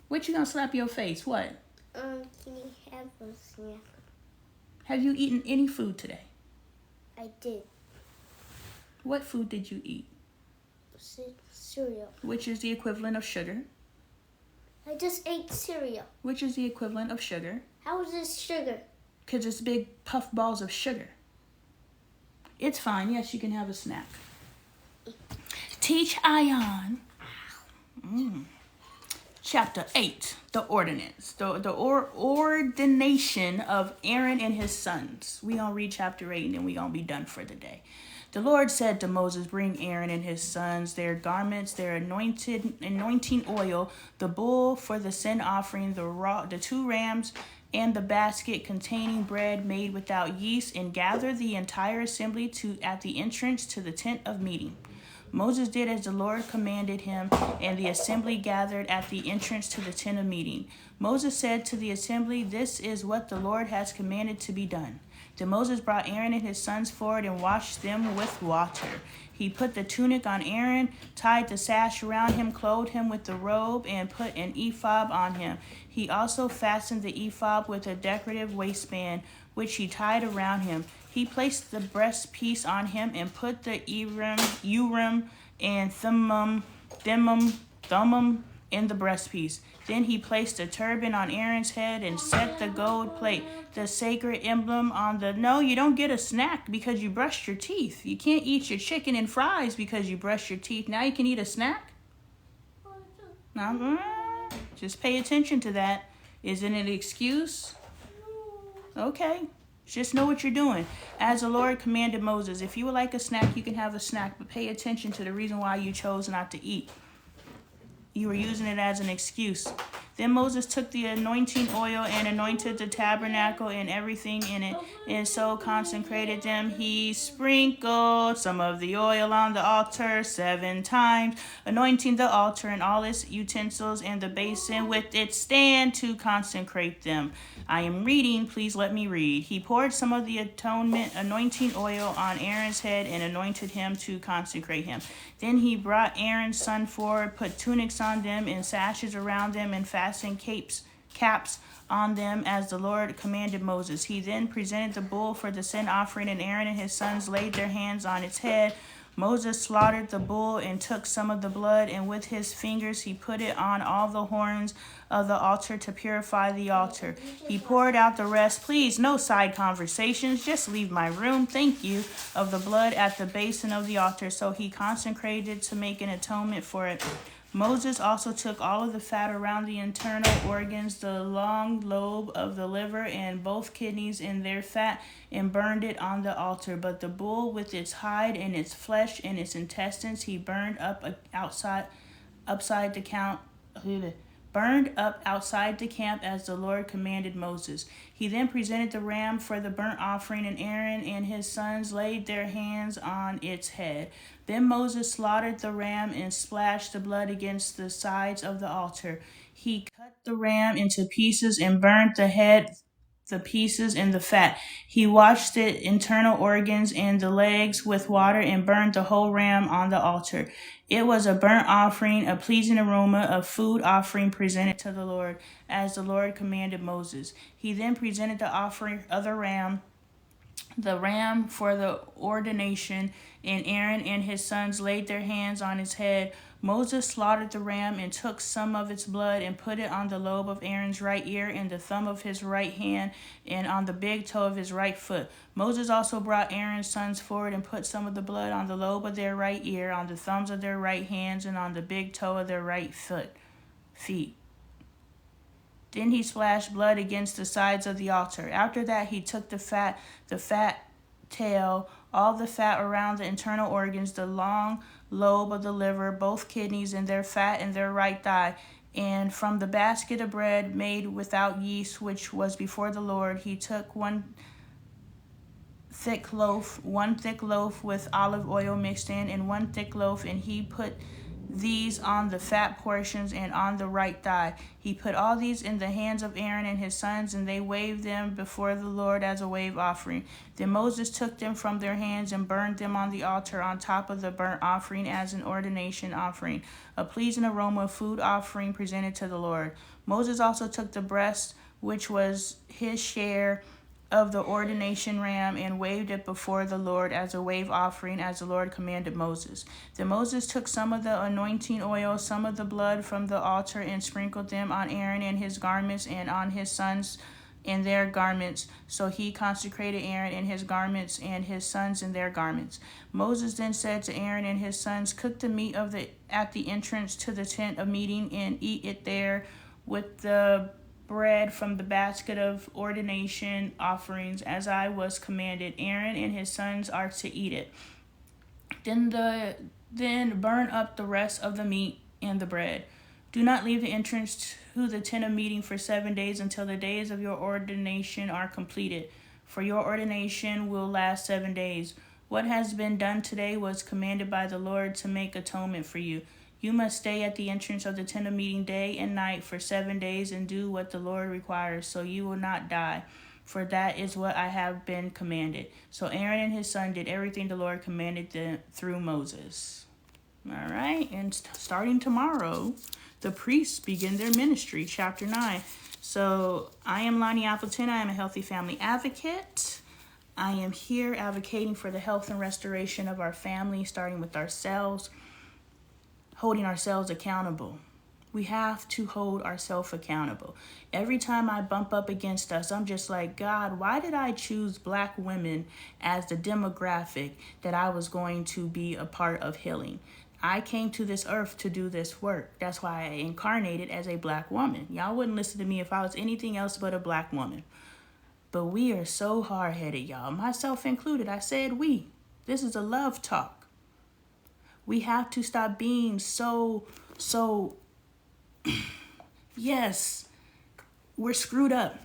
What you gonna slap your face? What? Can you have a snack? Have you eaten any food today? I did. What food did you eat? Cereal. Which is the equivalent of sugar? I just ate cereal. Which is the equivalent of sugar? How is this sugar? Because it's big puff balls of sugar. It's fine. Yes, you can have a snack. Teach Ion. Chapter 8, the ordinance. The ordination of Aaron and his sons. We gonna read chapter 8 and then we gonna be done for the day. The Lord said to Moses, bring Aaron and his sons, their garments, their anointing oil, the bull for the sin offering, the 2 rams, and the basket containing bread made without yeast, and gather the entire assembly at the entrance to the tent of meeting. Moses did as the Lord commanded him, and the assembly gathered at the entrance to the tent of meeting. Moses said to the assembly, this is what the Lord has commanded to be done. Then Moses brought Aaron and his sons forward and washed them with water. He put the tunic on Aaron, tied the sash around him, clothed him with the robe, and put an ephod on him. He also fastened the ephod with a decorative waistband, which he tied around him. He placed the breastpiece on him and put the Urim and Thummim in the breastpiece. Then he placed a turban on Aaron's head and set the gold plate, the sacred emblem, on the... No, you don't get a snack because you brushed your teeth. You can't eat your chicken and fries because you brushed your teeth. Now you can eat a snack? No, just pay attention to that. Isn't it an excuse? Okay. Just know what you're doing. As the Lord commanded Moses, if you would like a snack, you can have a snack, but pay attention to the reason why you chose not to eat. You were using it as an excuse. Then Moses took the anointing oil and anointed the tabernacle and everything in it, and so consecrated them. He sprinkled some of the oil on the altar 7 times, anointing the altar and all its utensils and the basin with its stand to consecrate them. I am reading, please let me read. He poured some of the atonement anointing oil on Aaron's head and anointed him to consecrate him. Then he brought Aaron's son forward, put tunics on them and sashes around them, and fastened caps on them as the Lord commanded Moses. He then presented the bull for the sin offering, and Aaron and his sons laid their hands on its head. Moses slaughtered the bull and took some of the blood, and with his fingers he put it on all the horns of the altar to purify the altar. He poured out the rest. Please, no side conversations. Just leave my room. Thank you. Of the blood at the basin of the altar. So he consecrated to make an atonement for it. Moses also took all of the fat around the internal organs, the long lobe of the liver, and both kidneys and their fat, and burned it on the altar. But the bull with its hide and its flesh and its intestines he burned up outside the camp as the Lord commanded Moses. He then presented the ram for the burnt offering, and Aaron and his sons laid their hands on its head. Then Moses slaughtered the ram and splashed the blood against the sides of the altar. He cut the ram into pieces and burnt the head, the pieces, and the fat. He washed the internal organs and the legs with water and burned the whole ram on the altar. It was a burnt offering, a pleasing aroma, a food offering presented to the Lord, as the Lord commanded Moses. He then presented the offering of the ram for the ordination, and Aaron and his sons laid their hands on its head. Moses slaughtered the ram and took some of its blood and put it on the lobe of Aaron's right ear and the thumb of his right hand and on the big toe of his right foot. Moses also brought Aaron's sons forward and put some of the blood on the lobe of their right ear, on the thumbs of their right hands, and on the big toe of their right feet. Then he splashed blood against the sides of the altar. After that, he took the fat tail, all the fat around the internal organs, the long lobe of the liver, both kidneys, and their fat and their right thigh. And from the basket of bread made without yeast, which was before the Lord, he took one thick loaf with olive oil mixed in, and one thick loaf, and he put these on the fat portions and on the right thigh. He put all these in the hands of Aaron and his sons, and they waved them before the Lord as a wave offering. Then Moses took them from their hands and burned them on the altar on top of the burnt offering as an ordination offering, a pleasing aroma, food offering presented to the Lord. Moses also took the breast, which was his share of the ordination ram, and waved it before the Lord as a wave offering, as the Lord commanded Moses. Then Moses took some of the anointing oil, some of the blood from the altar, and sprinkled them on Aaron and his garments, and on his sons and their garments. So he consecrated Aaron and his garments, and his sons and their garments. Moses then said to Aaron and his sons, cook the meat at the entrance to the tent of meeting, and eat it there with the bread from the basket of ordination offerings, as I was commanded. Aaron and his sons are to eat it. Then burn up the rest of the meat and the bread. Do not leave the entrance to the tent of meeting for 7 days until the days of your ordination are completed. For your ordination will last 7 days. What has been done today was commanded by the Lord to make atonement for you. You must stay at the entrance of the tent of meeting day and night for 7 days and do what the Lord requires, so you will not die. For that is what I have been commanded. So Aaron and his son did everything the Lord commanded them through Moses. All right, and starting tomorrow, the priests begin their ministry, chapter 9. So I am Lonnie Appleton. I am a healthy family advocate. I am here advocating for the health and restoration of our family, starting with ourselves, holding ourselves accountable. We have to hold ourselves accountable. Every time I bump up against us, I'm just like, God, why did I choose black women as the demographic that I was going to be a part of healing? I came to this earth to do this work. That's why I incarnated as a black woman. Y'all wouldn't listen to me if I was anything else but a black woman. But we are so hard-headed, y'all. Myself included. I said we. This is a love talk. We have to stop being so yes, we're screwed up.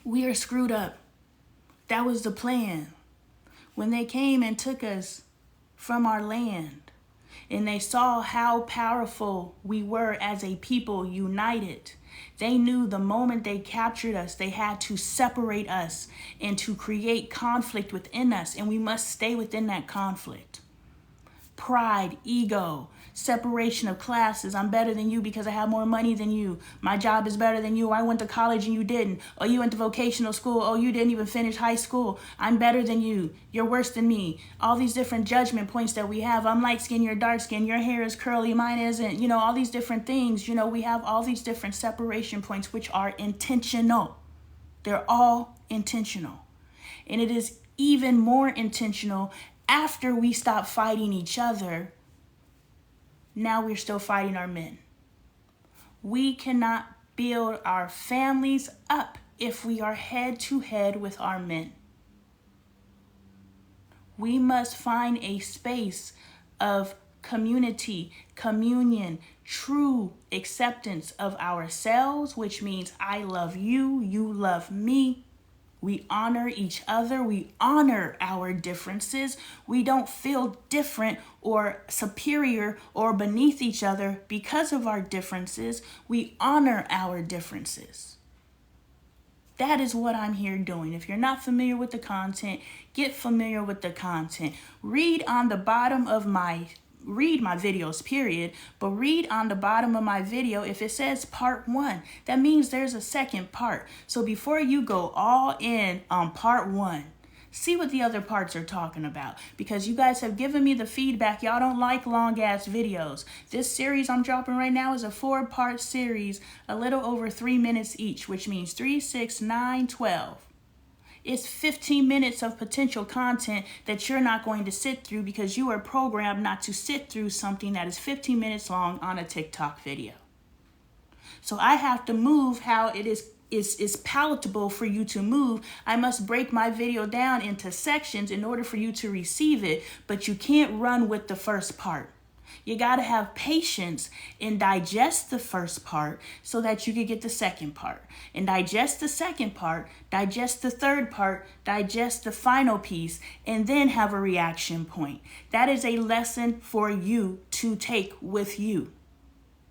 We are screwed up. That was the plan. When they came and took us from our land, and they saw how powerful we were as a people united, they knew the moment they captured us, they had to separate us and to create conflict within us, and we must stay within that conflict. Pride, ego, separation of classes. I'm better than you because I have more money than you. My job is better than you. I went to college and you didn't. Oh, you went to vocational school. Oh, you didn't even finish high school. I'm better than you. You're worse than me. All these different judgment points that we have. I'm light skinned, you're dark skinned. Your hair is curly, mine isn't. You know, all these different things. You know, we have all these different separation points which are intentional. They're all intentional. And it is even more intentional after we stop fighting each other. Now we're still fighting our men. We cannot build our families up if we are head to head with our men. We must find a space of community, communion, true acceptance of ourselves, which means I love you, you love me. We honor each other. We honor our differences. We don't feel different or superior or beneath each other because of our differences. We honor our differences. That is what I'm here doing. If you're not familiar with the content, get familiar with the content. Read my videos, period, but read on the bottom of my video if it says part 1. That means there's a second part. So before you go all in on part 1, see what the other parts are talking about, because you guys have given me the feedback. Y'all don't like long ass videos. This series I'm dropping right now is a 4-part series, a little over 3 minutes each, which means 3, 6, 9, 12. It's 15 minutes of potential content that you're not going to sit through because you are programmed not to sit through something that is 15 minutes long on a TikTok video. So I have to move how it is palatable for you to move. I must break my video down into sections in order for you to receive it, but you can't run with the first part. You got to have patience and digest the first part so that you can get the second part. And digest the second part, digest the third part, digest the final piece, and then have a reaction point. That is a lesson for you to take with you.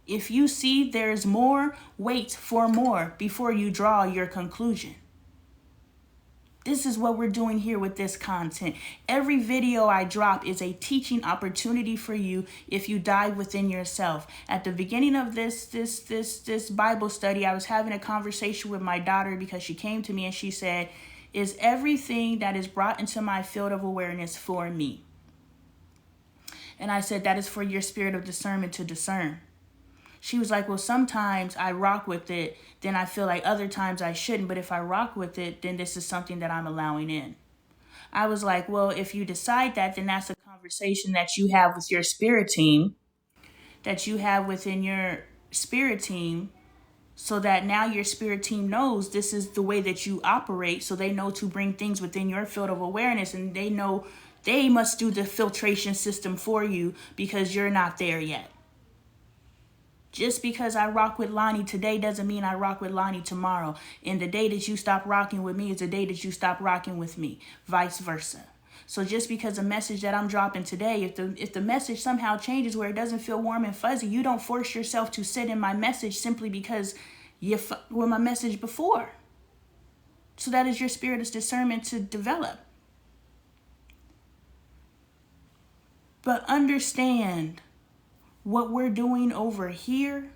If you see there's more, wait for more before you draw your conclusion. This is what we're doing here with this content. Every video I drop is a teaching opportunity for you if you dive within yourself. At the beginning of this Bible study, I was having a conversation with my daughter because she came to me and she said, "Is everything that is brought into my field of awareness for me?" And I said, "That is for your spirit of discernment to discern." She was like, "Well, sometimes I rock with it, then I feel like other times I shouldn't. But if I rock with it, then this is something that I'm allowing in." I was like, "Well, if you decide that, then that's a conversation that you have with your spirit team, that you have within your spirit team, so that now your spirit team knows this is the way that you operate, so they know to bring things within your field of awareness, and they know They must do the filtration system for you because you're not there yet. Just because I rock with Lonnie today doesn't mean I rock with Lonnie tomorrow. And the day that you stop rocking with me is the day that you stop rocking with me. Vice versa. So just because a message that I'm dropping today, if the message somehow changes where it doesn't feel warm and fuzzy, you don't force yourself to sit in my message simply because you were my message before. So that is your spirit's discernment to develop. But understand what we're doing over here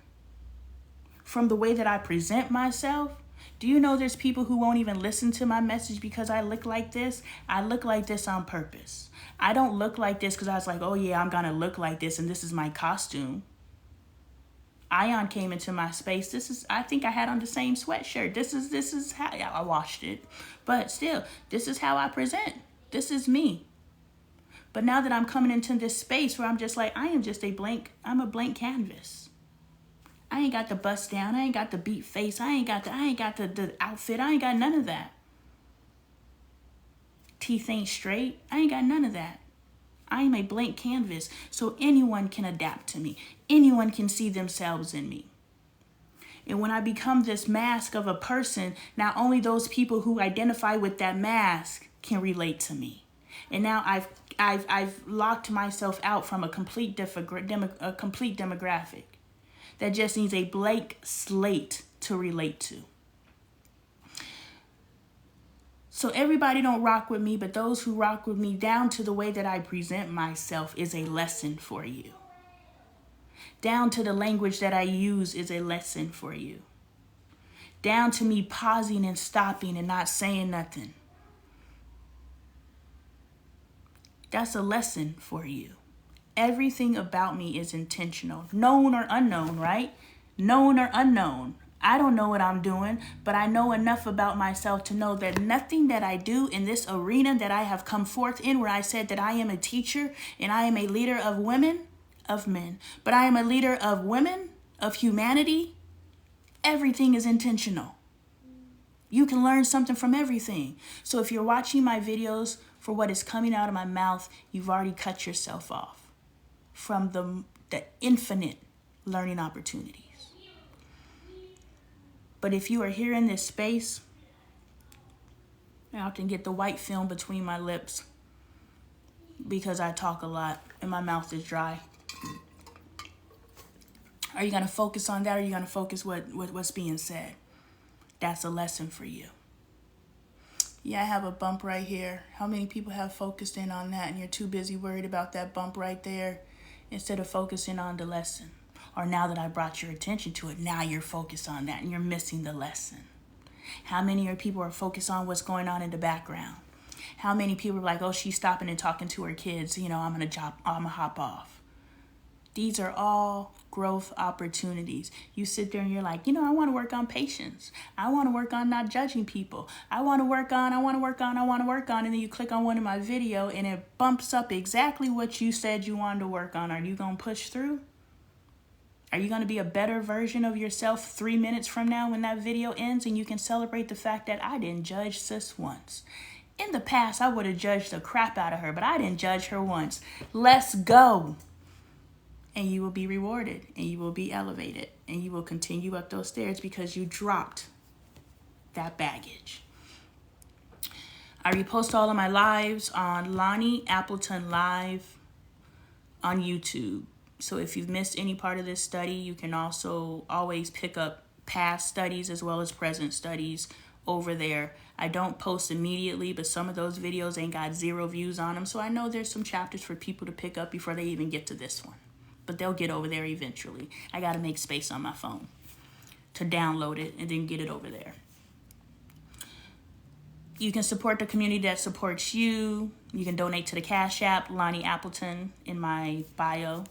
from the way that I present myself. Do you know there's people who won't even listen to my message because I look like this? I look like this on purpose. I don't look like this because I was like, oh yeah, I'm going to look like this and this is my costume. Ion came into my space. I think I had on the same sweatshirt. This is how, yeah, I washed it. But still, this is how I present. This is me. But now that I'm coming into this space where I'm just like, I'm a blank canvas. I ain't got the bust down. I ain't got the beat face. I ain't got the outfit. I ain't got none of that. Teeth ain't straight. I ain't got none of that. I am a blank canvas, so anyone can adapt to me. Anyone can see themselves in me. And when I become this mask of a person, not only those people who identify with that mask can relate to me. And now I've locked myself out from a complete demographic that just needs a blank slate to relate to. So everybody don't rock with me, but those who rock with me down to the way that I present myself is a lesson for you. Down to the language that I use is a lesson for you. Down to me pausing and stopping and not saying nothing. That's a lesson for you. Everything about me is intentional, known or unknown, right? Known or unknown. I don't know what I'm doing, but I know enough about myself to know that nothing that I do in this arena that I have come forth in, where I said that I am a teacher and I am a leader of women, of men, but I am a leader of women, of humanity. Everything is intentional. You can learn something from everything. So if you're watching my videos for what is coming out of my mouth, you've already cut yourself off from the infinite learning opportunities. But if you are here in this space, I often get the white film between my lips because I talk a lot and my mouth is dry. Are you going to focus on that, or are you going to focus what's being said? That's a lesson for you. Yeah, I have a bump right here. How many people have focused in on that and you're too busy worried about that bump right there instead of focusing on the lesson? Or now that I brought your attention to it, now you're focused on that and you're missing the lesson. How many of people are focused on what's going on in the background? How many people are like, oh, she's stopping and talking to her kids. I'm going to hop off. These are all growth opportunities. You sit there and you're like, I want to work on patience. I want to work on not judging people. I want to work on. And then you click on one of my video and it bumps up exactly what you said you wanted to work on. Are you going to push through? Are you going to be a better version of yourself 3 minutes from now when that video ends and you can celebrate the fact that I didn't judge sis once? In the past, I would have judged the crap out of her, but I didn't judge her once. Let's go. And you will be rewarded and you will be elevated and you will continue up those stairs because you dropped that baggage. I repost all of my lives on Lonnie Appleton Live on YouTube. So if you've missed any part of this study, you can also always pick up past studies as well as present studies over there. I don't post immediately, but some of those videos ain't got 0 views on them. So I know there's some chapters for people to pick up before they even get to this one. But they'll get over there eventually. I got to make space on my phone to download it and then get it over there. You can support the community that supports you. You can donate to the Cash App, Lonnie Appleton, in my bio.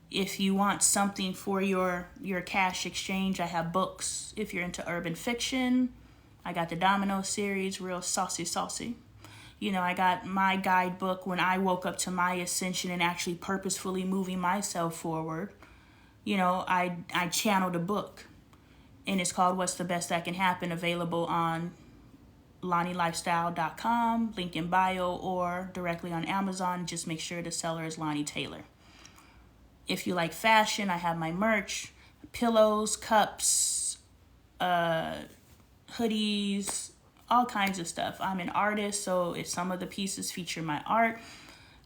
If you want something for your cash exchange, I have books. If you're into urban fiction, I got the Domino series, real saucy. I got my guidebook when I woke up to my ascension and actually purposefully moving myself forward. I channeled a book and it's called What's the Best That Can Happen, available on LonnieLifestyle.com, link in bio, or directly on Amazon. Just make sure the seller is Lonnie Taylor. If you like fashion, I have my merch, pillows, cups, hoodies, all kinds of stuff. I'm an artist, so if some of the pieces feature my art,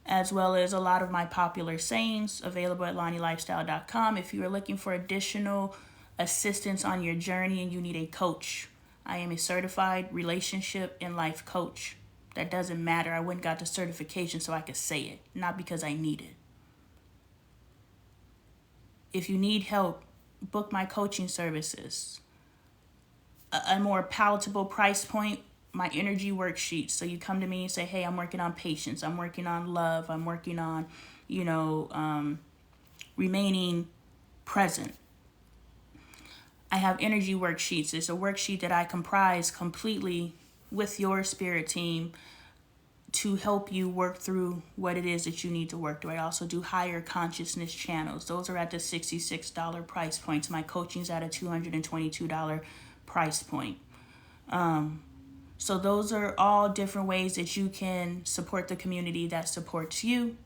as well as a lot of my popular sayings, available at LonnieLifestyle.com. If you are looking for additional assistance on your journey and you need a coach, I am a certified relationship and life coach. That doesn't matter. I went and got the certification so I could say it, not because I need it. If you need help, book my coaching services. A more palatable price point, my energy worksheets. So you come to me and say, hey, I'm working on patience. I'm working on love. I'm working on, remaining present. I have energy worksheets. It's a worksheet that I comprise completely with your spirit team to help you work through what it is that you need to work through. I also do higher consciousness channels. Those are at the $66 price points. My coaching's at a $222 price point. So those are all different ways that you can support the community that supports you.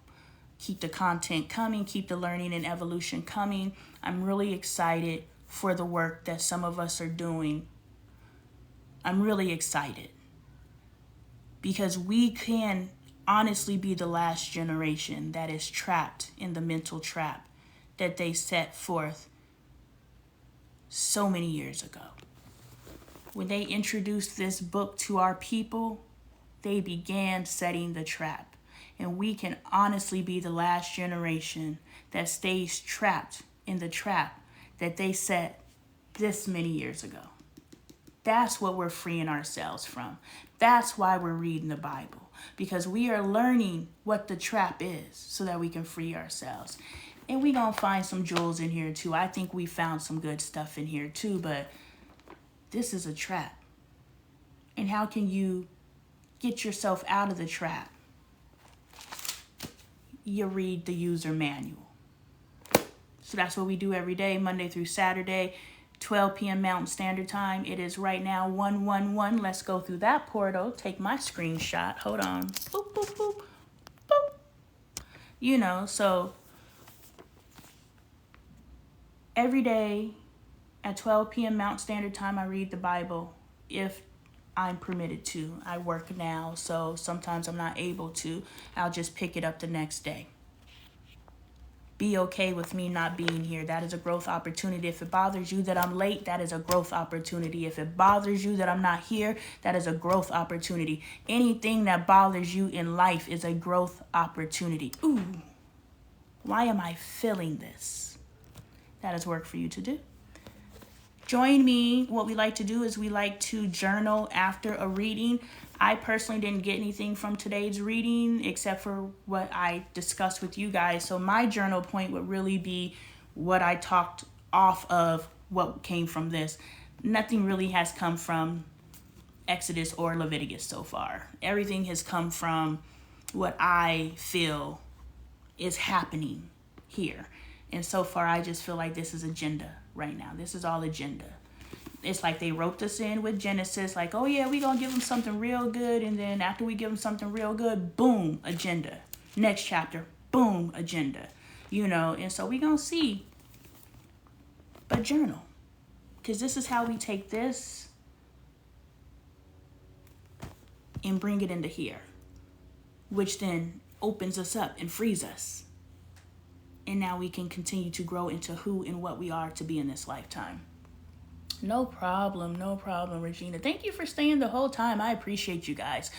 Keep the content coming, keep the learning and evolution coming. I'm really excited for the work that some of us are doing. I'm really excited because we can honestly be the last generation that is trapped in the mental trap that they set forth so many years ago. When they introduced this book to our people, they began setting the trap. And we can honestly be the last generation that stays trapped in the trap that they set this many years ago. That's what we're freeing ourselves from. That's why we're reading the Bible, because we are learning what the trap is so that we can free ourselves. And we're going to find some jewels in here too. I think we found some good stuff in here too, but this is a trap. And how can you get yourself out of the trap? You read the user manual. So that's what we do every day, Monday through Saturday, 12 p.m. Mountain Standard Time. It is right now 1:11. Let's go through that portal. Take my screenshot. Hold on. Boop, boop, boop, boop. So every day at 12 p.m. Mountain Standard Time, I read the Bible if I'm permitted to. I work now, so sometimes I'm not able to. I'll just pick it up the next day. Be okay with me not being here. That is a growth opportunity. If it bothers you that I'm late, that is a growth opportunity. If it bothers you that I'm not here, that is a growth opportunity. Anything that bothers you in life is a growth opportunity. Ooh, why am I feeling this? That is work for you to do. Join me. What we like to do is we like to journal after a reading. I personally didn't get anything from today's reading except for what I discussed with you guys. So my journal point would really be what I talked off of what came from this. Nothing really has come from Exodus or Leviticus so far. Everything has come from what I feel is happening here. And so far, I just feel like this is agenda right now. This is all agenda. It's like they roped us in with Genesis, like, oh yeah, we're going to give them something real good. And then after we give them something real good, boom, agenda. Next chapter, boom, agenda. And so we're going to see. But journal. Because this is how we take this and bring it into here, which then opens us up and frees us. And now we can continue to grow into who and what we are to be in this lifetime. No problem, Regina. Thank you for staying the whole time. I appreciate you guys.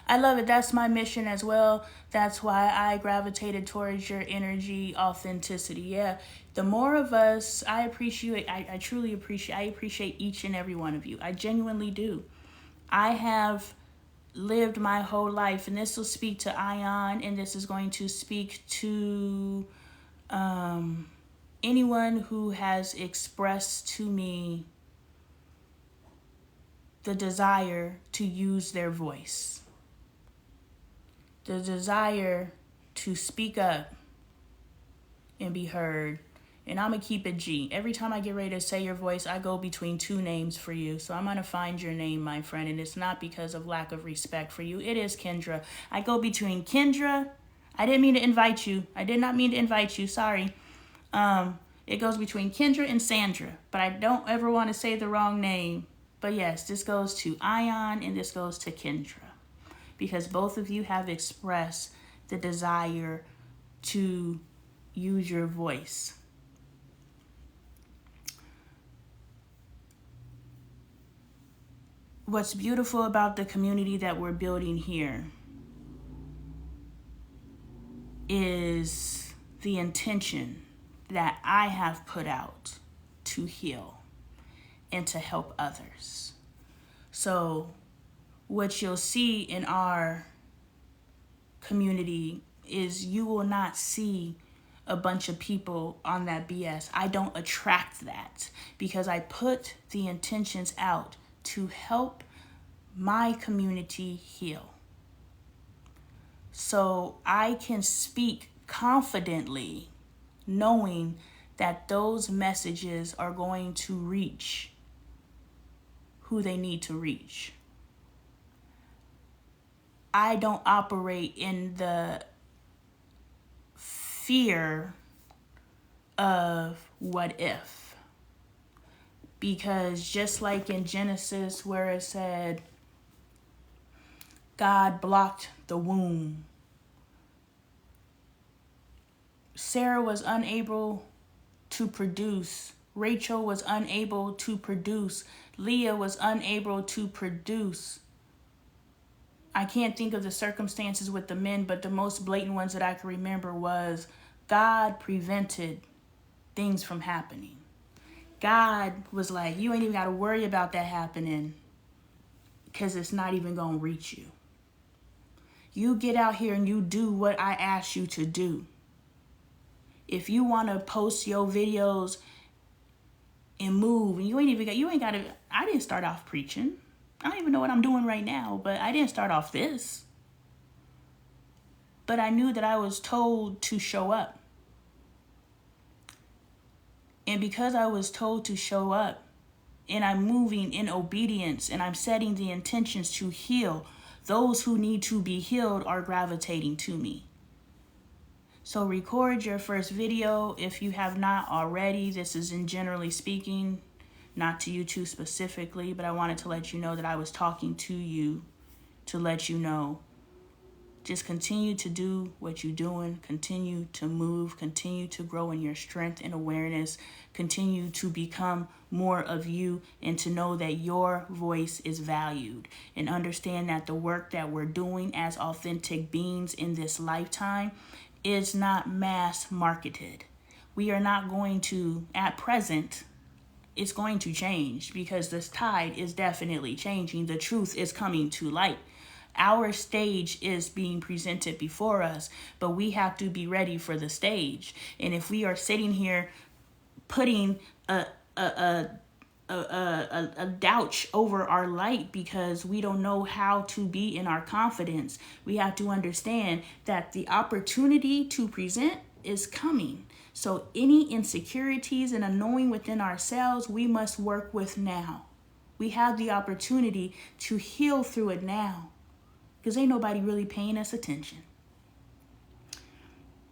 I love it. That's my mission as well. That's why I gravitated towards your energy, authenticity. Yeah, the more of us, I appreciate, I truly appreciate, I appreciate each and every one of you. I genuinely do. I have lived my whole life, and this will speak to Ion, and this is going to speak to anyone who has expressed to me the desire to use their voice, the desire to speak up and be heard And I'm going to keep it G. Every time I get ready to say your voice, I go between two names for you. So I'm going to find your name, my friend. And it's not because of lack of respect for you. It is Kendra. I go between Kendra. I didn't mean to invite you. I did not mean to invite you. Sorry. It goes between Kendra and Sandra. But I don't ever want to say the wrong name. But yes, this goes to Ion and this goes to Kendra. Because both of you have expressed the desire to use your voice. What's beautiful about the community that we're building here is the intention that I have put out to heal and to help others. So what you'll see in our community is you will not see a bunch of people on that BS. I don't attract that because I put the intentions out to help my community heal. So I can speak confidently knowing that those messages are going to reach who they need to reach. I don't operate in the fear of what if. Because just like in Genesis where it said, God blocked the womb. Sarah was unable to produce. Rachel was unable to produce. Leah was unable to produce. I can't think of the circumstances with the men, but the most blatant ones that I can remember was God prevented things from happening. God was like, you ain't even got to worry about that happening because it's not even going to reach you. You get out here and you do what I asked you to do. If you want to post your videos and move, and you ain't got to, I didn't start off preaching. I don't even know what I'm doing right now, but I didn't start off this. But I knew that I was told to show up. And because I was told to show up, and I'm moving in obedience, and I'm setting the intentions to heal, those who need to be healed are gravitating to me. So record your first video if you have not already. This is in generally speaking, not to you two specifically, but I wanted to let you know that I was talking to you to let you know. Just continue to do what you're doing. Continue to move. Continue to grow in your strength and awareness. Continue to become more of you and to know that your voice is valued. And understand that the work that we're doing as authentic beings in this lifetime is not mass marketed. We are not going to, at present, it's going to change because this tide is definitely changing. The truth is coming to light. Our stage is being presented before us, but we have to be ready for the stage. And if we are sitting here putting a doubt over our light because we don't know how to be in our confidence, we have to understand that the opportunity to present is coming. So any insecurities and unknowing within ourselves, we must work with now. We have the opportunity to heal through it now because ain't nobody really paying us attention.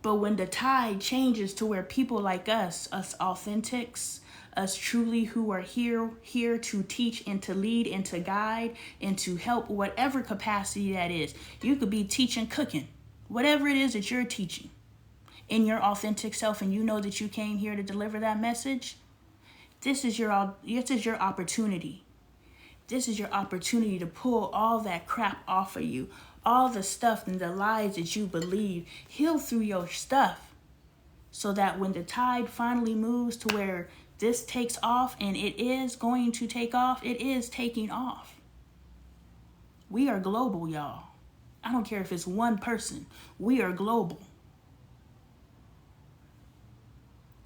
But when the tide changes to where people like us authentics, us truly who are here to teach and to lead and to guide and to help whatever capacity that is. You could be teaching cooking, whatever it is that you're teaching in your authentic self, and you know that you came here to deliver that message. This is your opportunity. This is your opportunity to pull all that crap off of you, all the stuff and the lies that you believe. Heal through your stuff so that when the tide finally moves to where this takes off, and it is going to take off, it is taking off. We are global, y'all. I don't care if it's one person. We are global.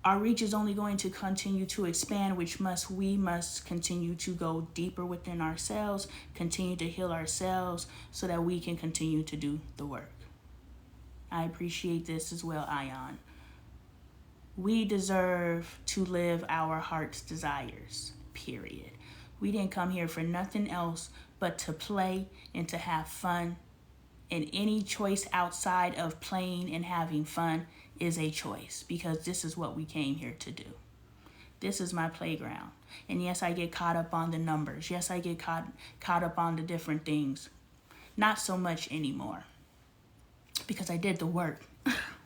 Our reach is only going to continue to expand, we must continue to go deeper within ourselves, continue to heal ourselves so that we can continue to do the work. I appreciate this as well, Ion. We deserve to live our heart's desires, period. We didn't come here for nothing else but to play and to have fun. And any choice outside of playing and having fun is a choice, because this is what we came here to do. This is my playground. And yes, I get caught up on the numbers. Yes, I get caught up on the different things. Not so much anymore, because I did the work.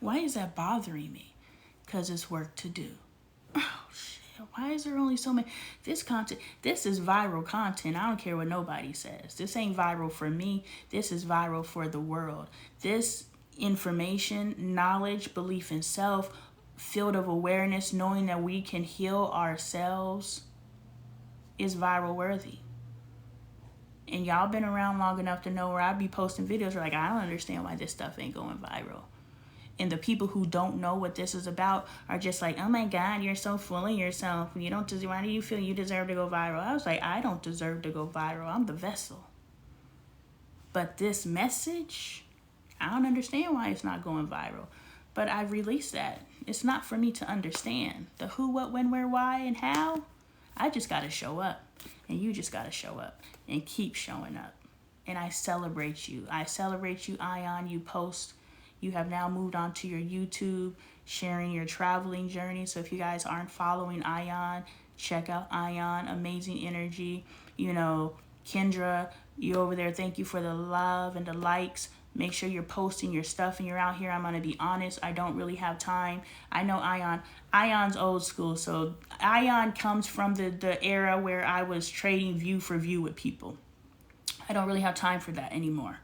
Why is that bothering me? Because it's work to do. Oh, shit. Why is there only so many? This is viral content. I don't care what nobody says. This ain't viral for me. This is viral for the world. This information, knowledge, belief in self, field of awareness, knowing that we can heal ourselves is viral worthy. And y'all been around long enough to know where I be posting videos where, like, I don't understand why this stuff ain't going viral. And the people who don't know what this is about are just like, oh my God, you're so full of yourself. You don't deserve, why do you feel you deserve to go viral? I was like, I don't deserve to go viral. I'm the vessel. But this message, I don't understand why it's not going viral. But I released that. It's not for me to understand. The who, what, when, where, why, and how. I just got to show up. And you just got to show up and keep showing up. And I celebrate you. I celebrate you, Ion. You post. You have now moved on to your YouTube, sharing your traveling journey. So if you guys aren't following Ion, check out Ion. Amazing energy. You know, Kendra, you over there. Thank you for the love and the likes. Make sure you're posting your stuff and you're out here. I'm going to be honest. I don't really have time. I know Ion. Ion's old school. So Ion comes from the era where I was trading view for view with people. I don't really have time for that anymore.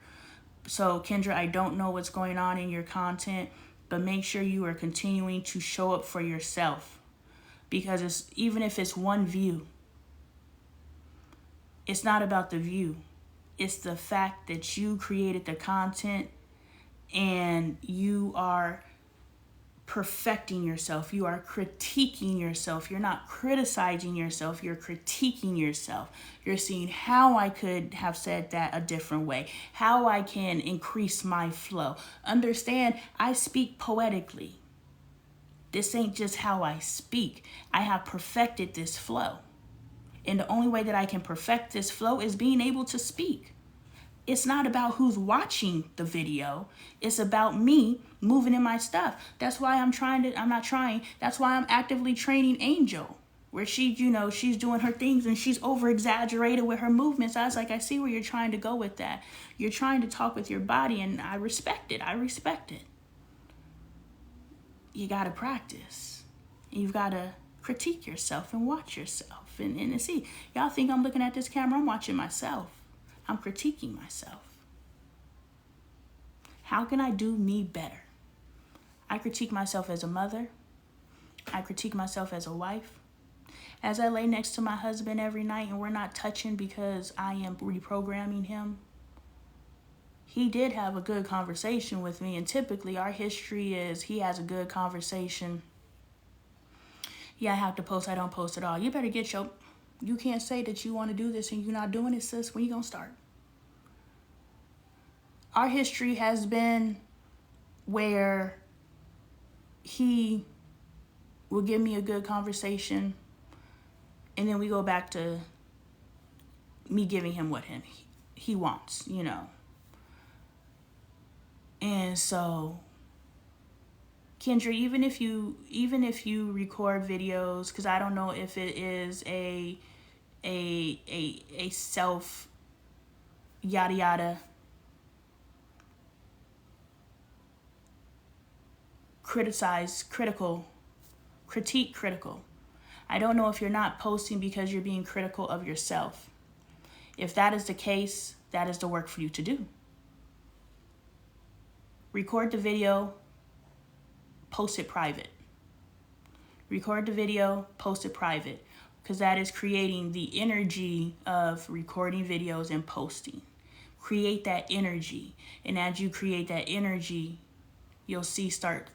So Kendra, I don't know what's going on in your content, but make sure you are continuing to show up for yourself. Because even if it's one view, it's not about the view. It's the fact that you created the content and you are perfecting yourself. You are critiquing yourself. You're not criticizing yourself. You're critiquing yourself. You're seeing how I could have said that a different way, how I can increase my flow. Understand, I speak poetically. This ain't just how I speak. I have perfected this flow. And the only way that I can perfect this flow is being able to speak. It's not about who's watching the video. It's about me moving in my stuff. That's why that's why I'm actively training Angel, where she's doing her things and she's over exaggerated with her movements. I was like, I see where you're trying to go with that. You're trying to talk with your body, and I respect it. You got to practice. You've got to critique yourself and watch yourself and see. Y'all think I'm looking at this camera? I'm watching myself. I'm critiquing myself. How can I do me better? I critique myself as a mother. I critique myself as a wife. As I lay next to my husband every night and we're not touching because I am reprogramming him, he did have a good conversation with me, and typically our history is he has a good conversation. Yeah, I have to post. I don't post at all. You better get you can't say that you want to do this and you're not doing it, sis. When you gonna start? Our history has been where he will give me a good conversation, and then we go back to me giving him what he wants, And so, Kendra, even if you record videos, because I don't know if it is a self yada yada critical. I don't know if you're not posting because you're being critical of yourself. If that is the case, that is the work for you to do. Record the video, post it private. Record the video, post it private, because that is creating the energy of recording videos and posting. Create that energy, and as you create that energy, you'll see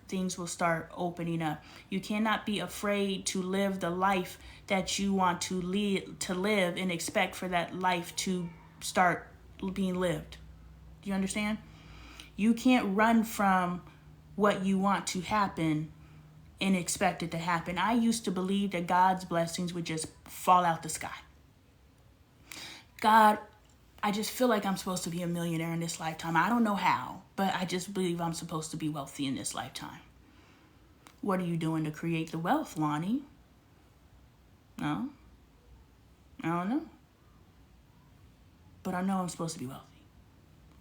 things will start opening up. You cannot be afraid to live the life that you want to live and expect for that life to start being lived. Do you understand? You can't run from what you want to happen and expect it to happen. I used to believe that God's blessings would just fall out the sky. God, I just feel like I'm supposed to be a millionaire in this lifetime. I don't know how, but I just believe I'm supposed to be wealthy in this lifetime. What are you doing to create the wealth, Lonnie? No, I don't know. But I know I'm supposed to be wealthy.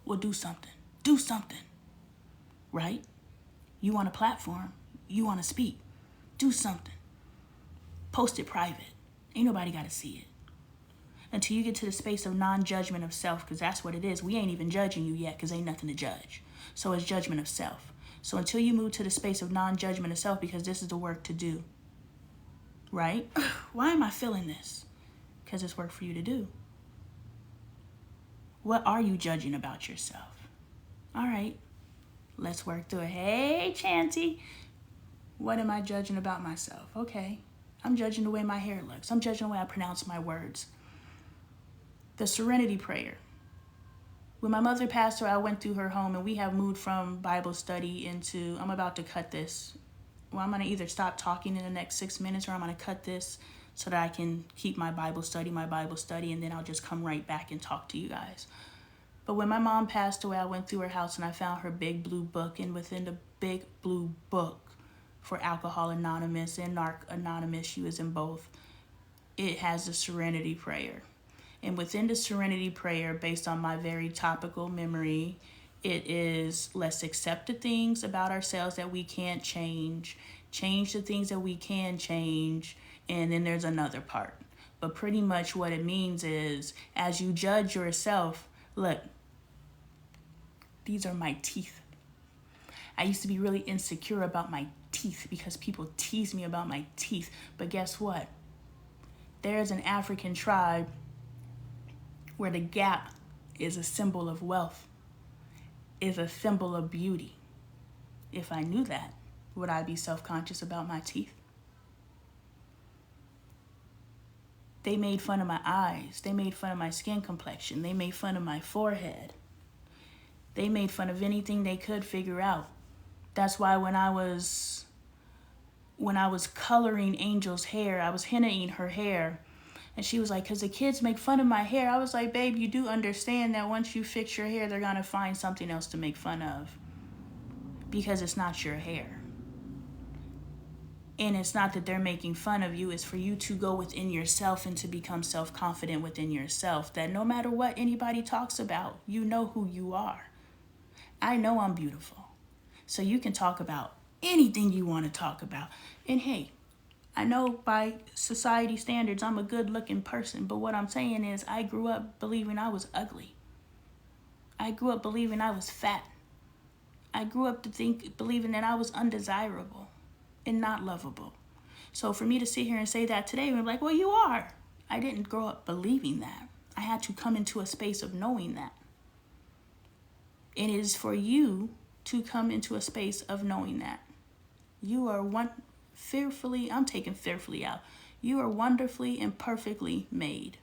Well, do something. Do something. Right? You want a platform. You want to speak. Do something. Post it private. Ain't nobody got to see it. Until you get to the space of non-judgment of self, because that's what it is. We ain't even judging you yet because ain't nothing to judge. So it's judgment of self. So until you move to the space of non-judgment of self, because this is the work to do. Right? Why am I feeling this? Because it's work for you to do. What are you judging about yourself? All right, let's work through it. Hey, Chanty. What am I judging about myself? Okay, I'm judging the way my hair looks. I'm judging the way I pronounce my words. The serenity prayer. When my mother passed away, I went through her home, and we have moved from Bible study into, I'm about to cut this. Well, I'm going to either stop talking in the next 6 minutes, or I'm going to cut this so that I can keep my Bible study, and then I'll just come right back and talk to you guys. But when my mom passed away, I went through her house and I found her big blue book. And within the big blue book for Alcohol Anonymous and Narc Anonymous, she was in both, it has the serenity prayer. And within the serenity prayer, based on my very topical memory, it is, let's accept the things about ourselves that we can't change the things that we can change, and then there's another part. But pretty much what it means is, as you judge yourself, look, these are my teeth. I used to be really insecure about my teeth because people tease me about my teeth. But guess what? There's an African tribe where the gap is a symbol of wealth, is a symbol of beauty. If I knew that, would I be self-conscious about my teeth? They made fun of my eyes. They made fun of my skin complexion. They made fun of my forehead. They made fun of anything they could figure out. That's why when I was coloring Angel's hair, I was hennaing her hair. And she was like, because the kids make fun of my hair. I was like, babe, you do understand that once you fix your hair, they're going to find something else to make fun of. Because it's not your hair. And it's not that they're making fun of you. It's for you to go within yourself and to become self-confident within yourself. That no matter what anybody talks about, you know who you are. I know I'm beautiful. So you can talk about anything you want to talk about. And hey, I know by society standards, I'm a good looking person. But what I'm saying is I grew up believing I was ugly. I grew up believing I was fat. I grew up believing that I was undesirable and not lovable. So for me to sit here and say that today, I'm like, well, you are. I didn't grow up believing that. I had to come into a space of knowing that. It is for you to come into a space of knowing that. You are I'm taking fearfully out. You are wonderfully and perfectly made.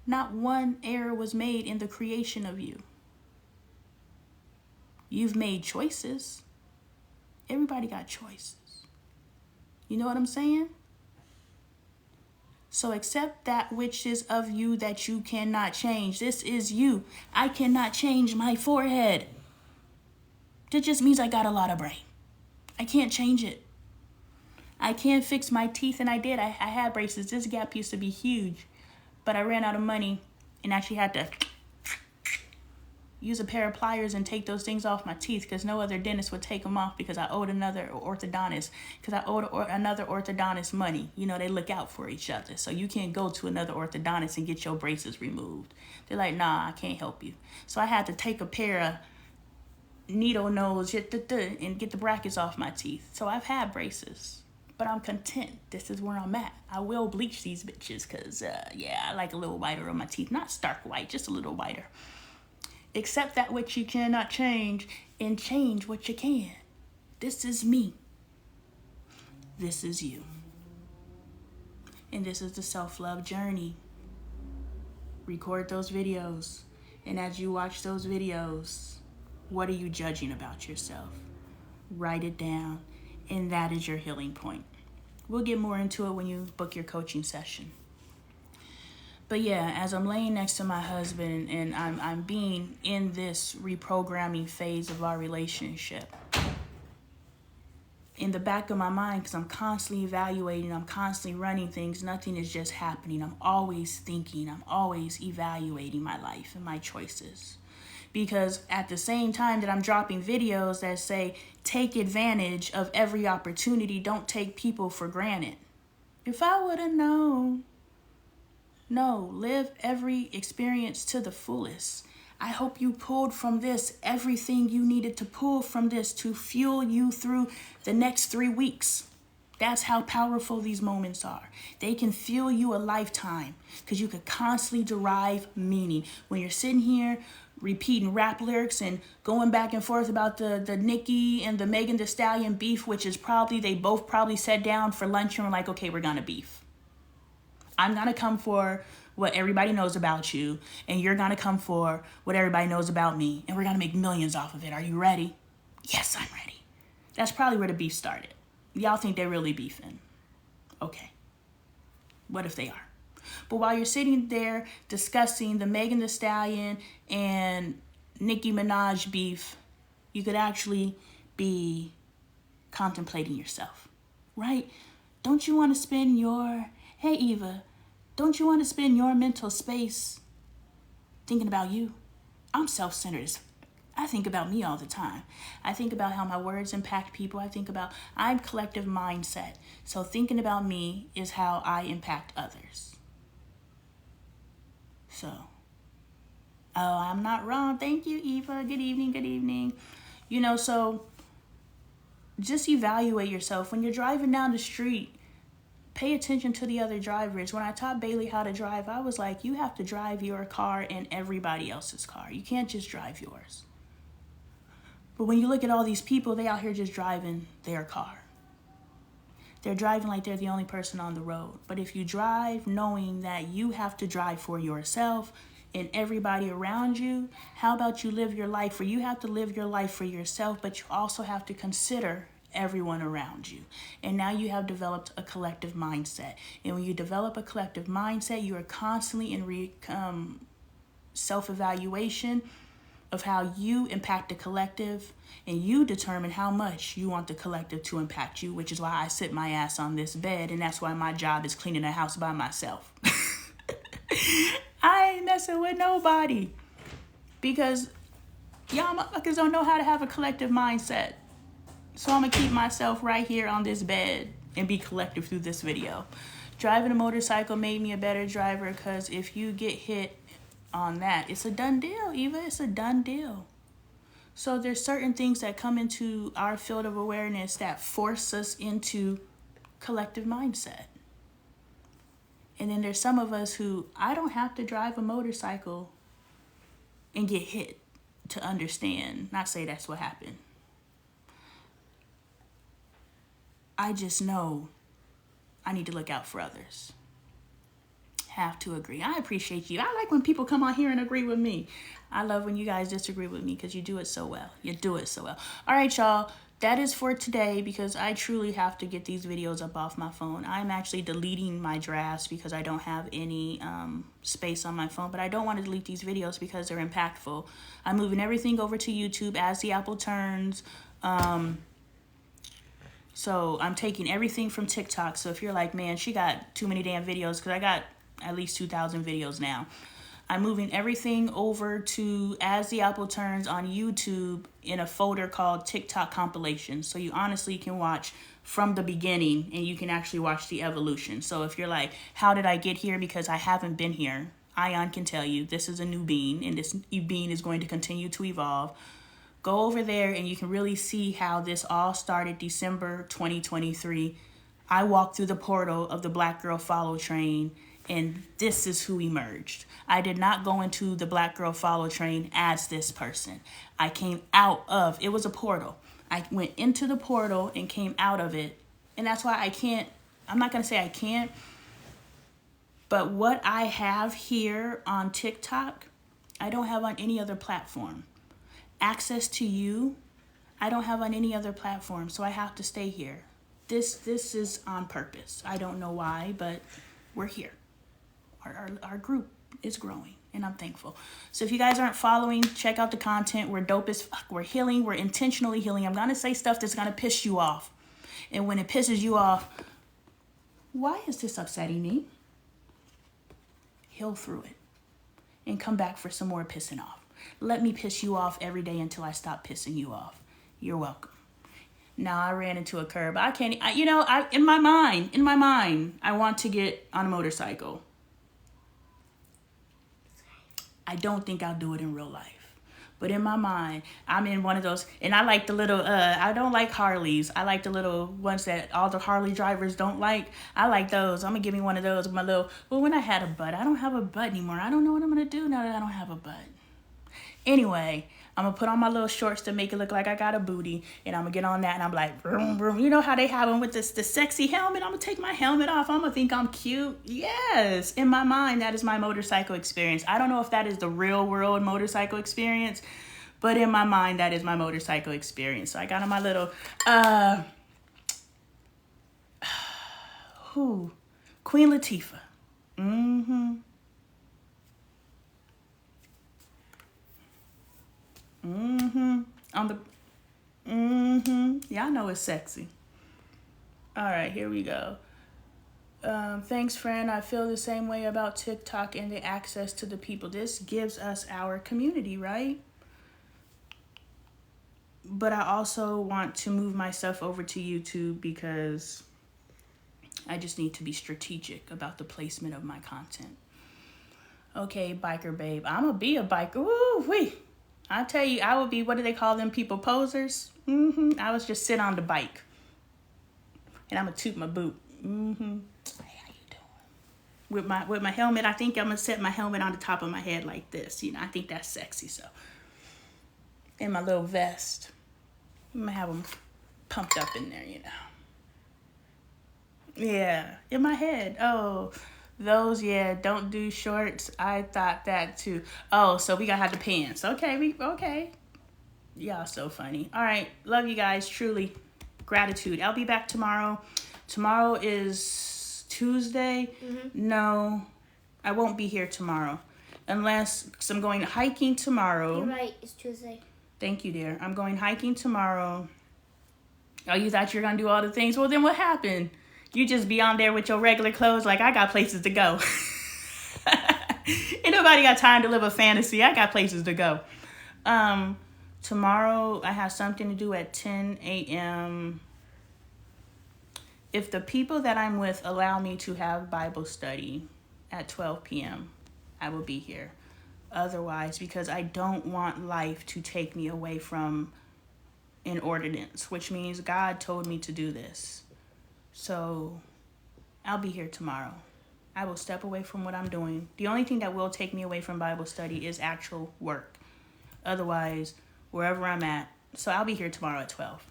Not one error was made in the creation of you. You've made choices. Everybody got choices. You know what I'm saying? So accept that which is of you that you cannot change. This is you. I cannot change my forehead. That just means I got a lot of brain. I can't change it. I can't fix my teeth, and I did. I had braces. This gap used to be huge, but I ran out of money and actually had to use a pair of pliers and take those things off my teeth because no other dentist would take them off because I owed another orthodontist money. You know, they look out for each other. So you can't go to another orthodontist and get your braces removed. They're like, nah, I can't help you. So I had to take a pair of needle nose and get the brackets off my teeth. So I've had braces, but I'm content. This is where I'm at. I will bleach these bitches because, I like a little whiter on my teeth. Not stark white, just a little whiter. Accept that which you cannot change and change what you can. This is me. This is you. And this is the self-love journey. Record those videos. And as you watch those videos, what are you judging about yourself? Write it down and that is your healing point. We'll get more into it when you book your coaching session. But yeah, as I'm laying next to my husband and I'm being in this reprogramming phase of our relationship, in the back of my mind, because I'm constantly evaluating, I'm constantly running things, nothing is just happening. I'm always thinking, I'm always evaluating my life and my choices. Because at the same time that I'm dropping videos that say, take advantage of every opportunity, don't take people for granted. If I would have known, no, live every experience to the fullest. I hope you pulled from this everything you needed to pull from this to fuel you through the next 3 weeks. That's how powerful these moments are. They can fuel you a lifetime because you could constantly derive meaning. When you're sitting here repeating rap lyrics and going back and forth about the Nicki and the Megan Thee Stallion beef, which is probably, they both probably sat down for lunch and were like, okay, we're gonna beef. I'm gonna come for what everybody knows about you, and you're gonna come for what everybody knows about me, and we're gonna make millions off of it. Are you ready? Yes, I'm ready. That's probably where the beef started. Y'all think they're really beefing. Okay. What if they are? But while you're sitting there discussing the Megan Thee Stallion and Nicki Minaj beef, you could actually be contemplating yourself, right? Don't you want to spend your, hey Eva, don't you want to spend your mental space thinking about you? I'm self-centered. I think about me all the time. I think about how my words impact people. I'm collective mindset. So thinking about me is how I impact others. So, oh, I'm not wrong. Thank you, Eva. Good evening, good evening. So just evaluate yourself. When you're driving down the street, pay attention to the other drivers. When I taught Bailey how to drive, I was like, you have to drive your car and everybody else's car. You can't just drive yours. But when you look at all these people, they out here just driving their car. They're driving like they're the only person on the road. But if you drive knowing that you have to drive for yourself and everybody around you, how about you live your life where you have to live your life for yourself, but you also have to consider everyone around you. And now you have developed a collective mindset. And when you develop a collective mindset, you are constantly in self-evaluation of how you impact the collective, and you determine how much you want the collective to impact you, which is why I sit my ass on this bed, and that's why my job is cleaning the house by myself. I ain't messing with nobody because y'all motherfuckers don't know how to have a collective mindset. So I'm gonna keep myself right here on this bed and be collective through this video. Driving a motorcycle made me a better driver because if you get hit on that, it's a done deal, Eva. It's a done deal. So there's certain things that come into our field of awareness that force us into collective mindset. And then there's some of us who, I don't have to drive a motorcycle and get hit to understand. Not say that's what happened. I just know I need to look out for others. Have to agree. I appreciate you. I like when people come on here and agree with me. I love when you guys disagree with me because you do it so well. You do it so well. All right, y'all. That is for today because I truly have to get these videos up off my phone. I'm actually deleting my drafts because I don't have any space on my phone, but I don't want to delete these videos because they're impactful. I'm moving everything over to YouTube as the apple turns. So I'm taking everything from TikTok. So if you're like, man, she got too many damn videos, because I got at least 2,000 videos now. I'm moving everything over to As the Apple Turns on YouTube in a folder called TikTok Compilations. So you honestly can watch from the beginning and you can actually watch the evolution. So if you're like, how did I get here? Because I haven't been here. Ion can tell you this is a new being and this being is going to continue to evolve. Go over there and you can really see how this all started December 2023. I walked through the portal of the Black Girl Follow Train, and this is who emerged. I did not go into the Black Girl Follow Train as this person. I came out of, it was a portal. I went into the portal and came out of it. And that's why I'm not going to say I can't, but what I have here on TikTok, I don't have on any other platform. Access to you, I don't have on any other platform, so I have to stay here. This is on purpose. I don't know why, but we're here. Our group is growing, and I'm thankful. So if you guys aren't following, check out the content. We're dope as fuck. We're healing. We're intentionally healing. I'm going to say stuff that's going to piss you off. And when it pisses you off, why is this upsetting me? Heal through it and come back for some more pissing off. Let me piss you off every day until I stop pissing you off. You're welcome. Now I ran into a curb. In my mind, I want to get on a motorcycle. I don't think I'll do it in real life. But in my mind, I'm in one of those, and I like the little, I don't like Harleys. I like the little ones that all the Harley drivers don't like. I like those. I'm going to give me one of those with my little, well, when I had a butt, I don't have a butt anymore. I don't know what I'm going to do now that I don't have a butt. Anyway, I'm going to put on my little shorts to make it look like I got a booty, and I'm going to get on that, and I'm like, vroom, vroom. You know how they have them with the sexy helmet? I'm going to take my helmet off. I'm going to think I'm cute. Yes. In my mind, that is my motorcycle experience. I don't know if that is the real world motorcycle experience, but in my mind, that is my motorcycle experience. So I got on my little, Queen Latifah. Y'all know it's sexy. All right, here we go. Thanks, friend. I feel the same way about TikTok and the access to the people. This gives us our community, right? But I also want to move myself over to YouTube because I just need to be strategic about the placement of my content. Okay, biker babe. I'm going to be a biker. Woo-wee. I tell you, I would be, what do they call them people, posers? I was just sit on the bike. And I'm going to toot my boot. Hey, how you doing? With my helmet, I think I'm going to set my helmet on the top of my head like this. I think that's sexy, so. And my little vest. I'm going to have them pumped up in there, Yeah, in my head. Oh, those, don't do shorts. I thought that too. Oh, so we gotta have the pants. Okay. Y'all so funny. All right, love you guys, truly. Gratitude. I'll be back tomorrow. Tomorrow is Tuesday. No, I won't be here tomorrow. Unless, because I'm going hiking tomorrow. You're right, it's Tuesday. Thank you, dear. I'm going hiking tomorrow. Oh, you thought you were gonna do all the things? Well, then what happened? You just be on there with your regular clothes like I got places to go. Ain't nobody got time to live a fantasy. I got places to go. Tomorrow I have something to do at 10 a.m. If the people that I'm with allow me to have Bible study at 12 p.m., I will be here. Otherwise, because I don't want life to take me away from an ordinance, which means God told me to do this. So I'll be here tomorrow. I will step away from what I'm doing. The only thing that will take me away from Bible study is actual work. Otherwise, wherever I'm at. So I'll be here tomorrow at 12.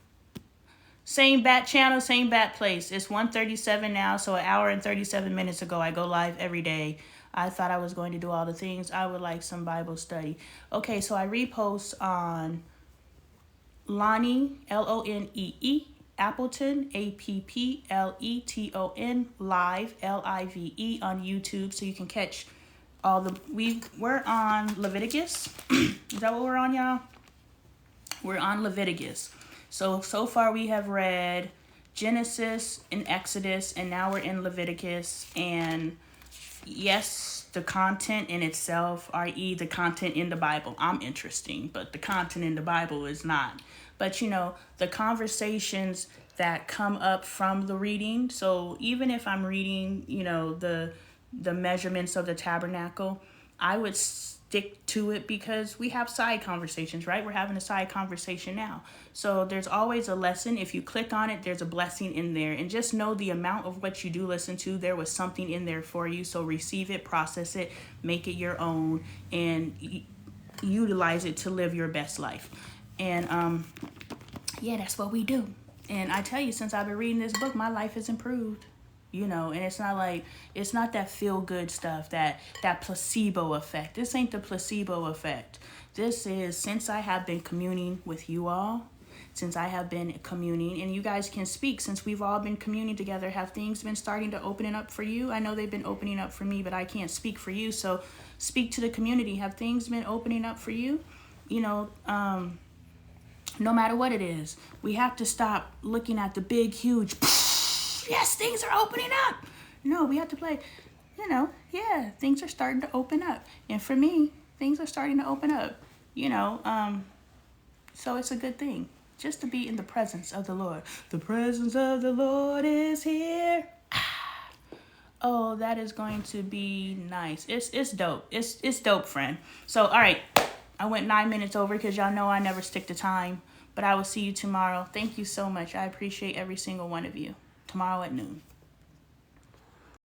Same bat channel, same bat place. It's 1:37 now, so an hour and 37 minutes ago, I go live every day. I thought I was going to do all the things. I would like some Bible study. Okay, so I repost on Lonnie, Lonee, Appleton, Appleton, live, Live on YouTube, so you can catch all the, we're on Leviticus. Is that what we're on, y'all? We're on Leviticus. So far we have read Genesis and Exodus, and now we're in Leviticus. And yes, the content in itself, i.e. the content in the Bible, I'm interesting, but the content in the Bible is not. But, the conversations that come up from the reading. So even if I'm reading, the measurements of the tabernacle, I would stick to it because we have side conversations, right? We're having a side conversation now. So there's always a lesson. If you click on it, there's a blessing in there. And just know the amount of what you do listen to, there was something in there for you. So receive it, process it, make it your own, and utilize it to live your best life. And that's what we do. And I tell you, since I've been reading this book, my life has improved. And it's not that feel good stuff, that placebo effect. This ain't the placebo effect. This is, since I have been communing with you all, since I have been communing, and you guys can speak since we've all been communing together. Have things been starting to open up for you? I know they've been opening up for me, but I can't speak for you. So speak to the community. Have things been opening up for you? You know, no matter what it is, we have to stop looking at the big, huge, yes, things are opening up. No, we have to play, you know, yeah, things are starting to open up. And for me, things are starting to open up, you know, so it's a good thing just to be in the presence of the Lord. The presence of the Lord is here. Oh, that is going to be nice. It's dope. It's dope, friend. So, all right. I went 9 minutes over because y'all know I never stick to time. But I will see you tomorrow. Thank you so much. I appreciate every single one of you. Tomorrow at noon.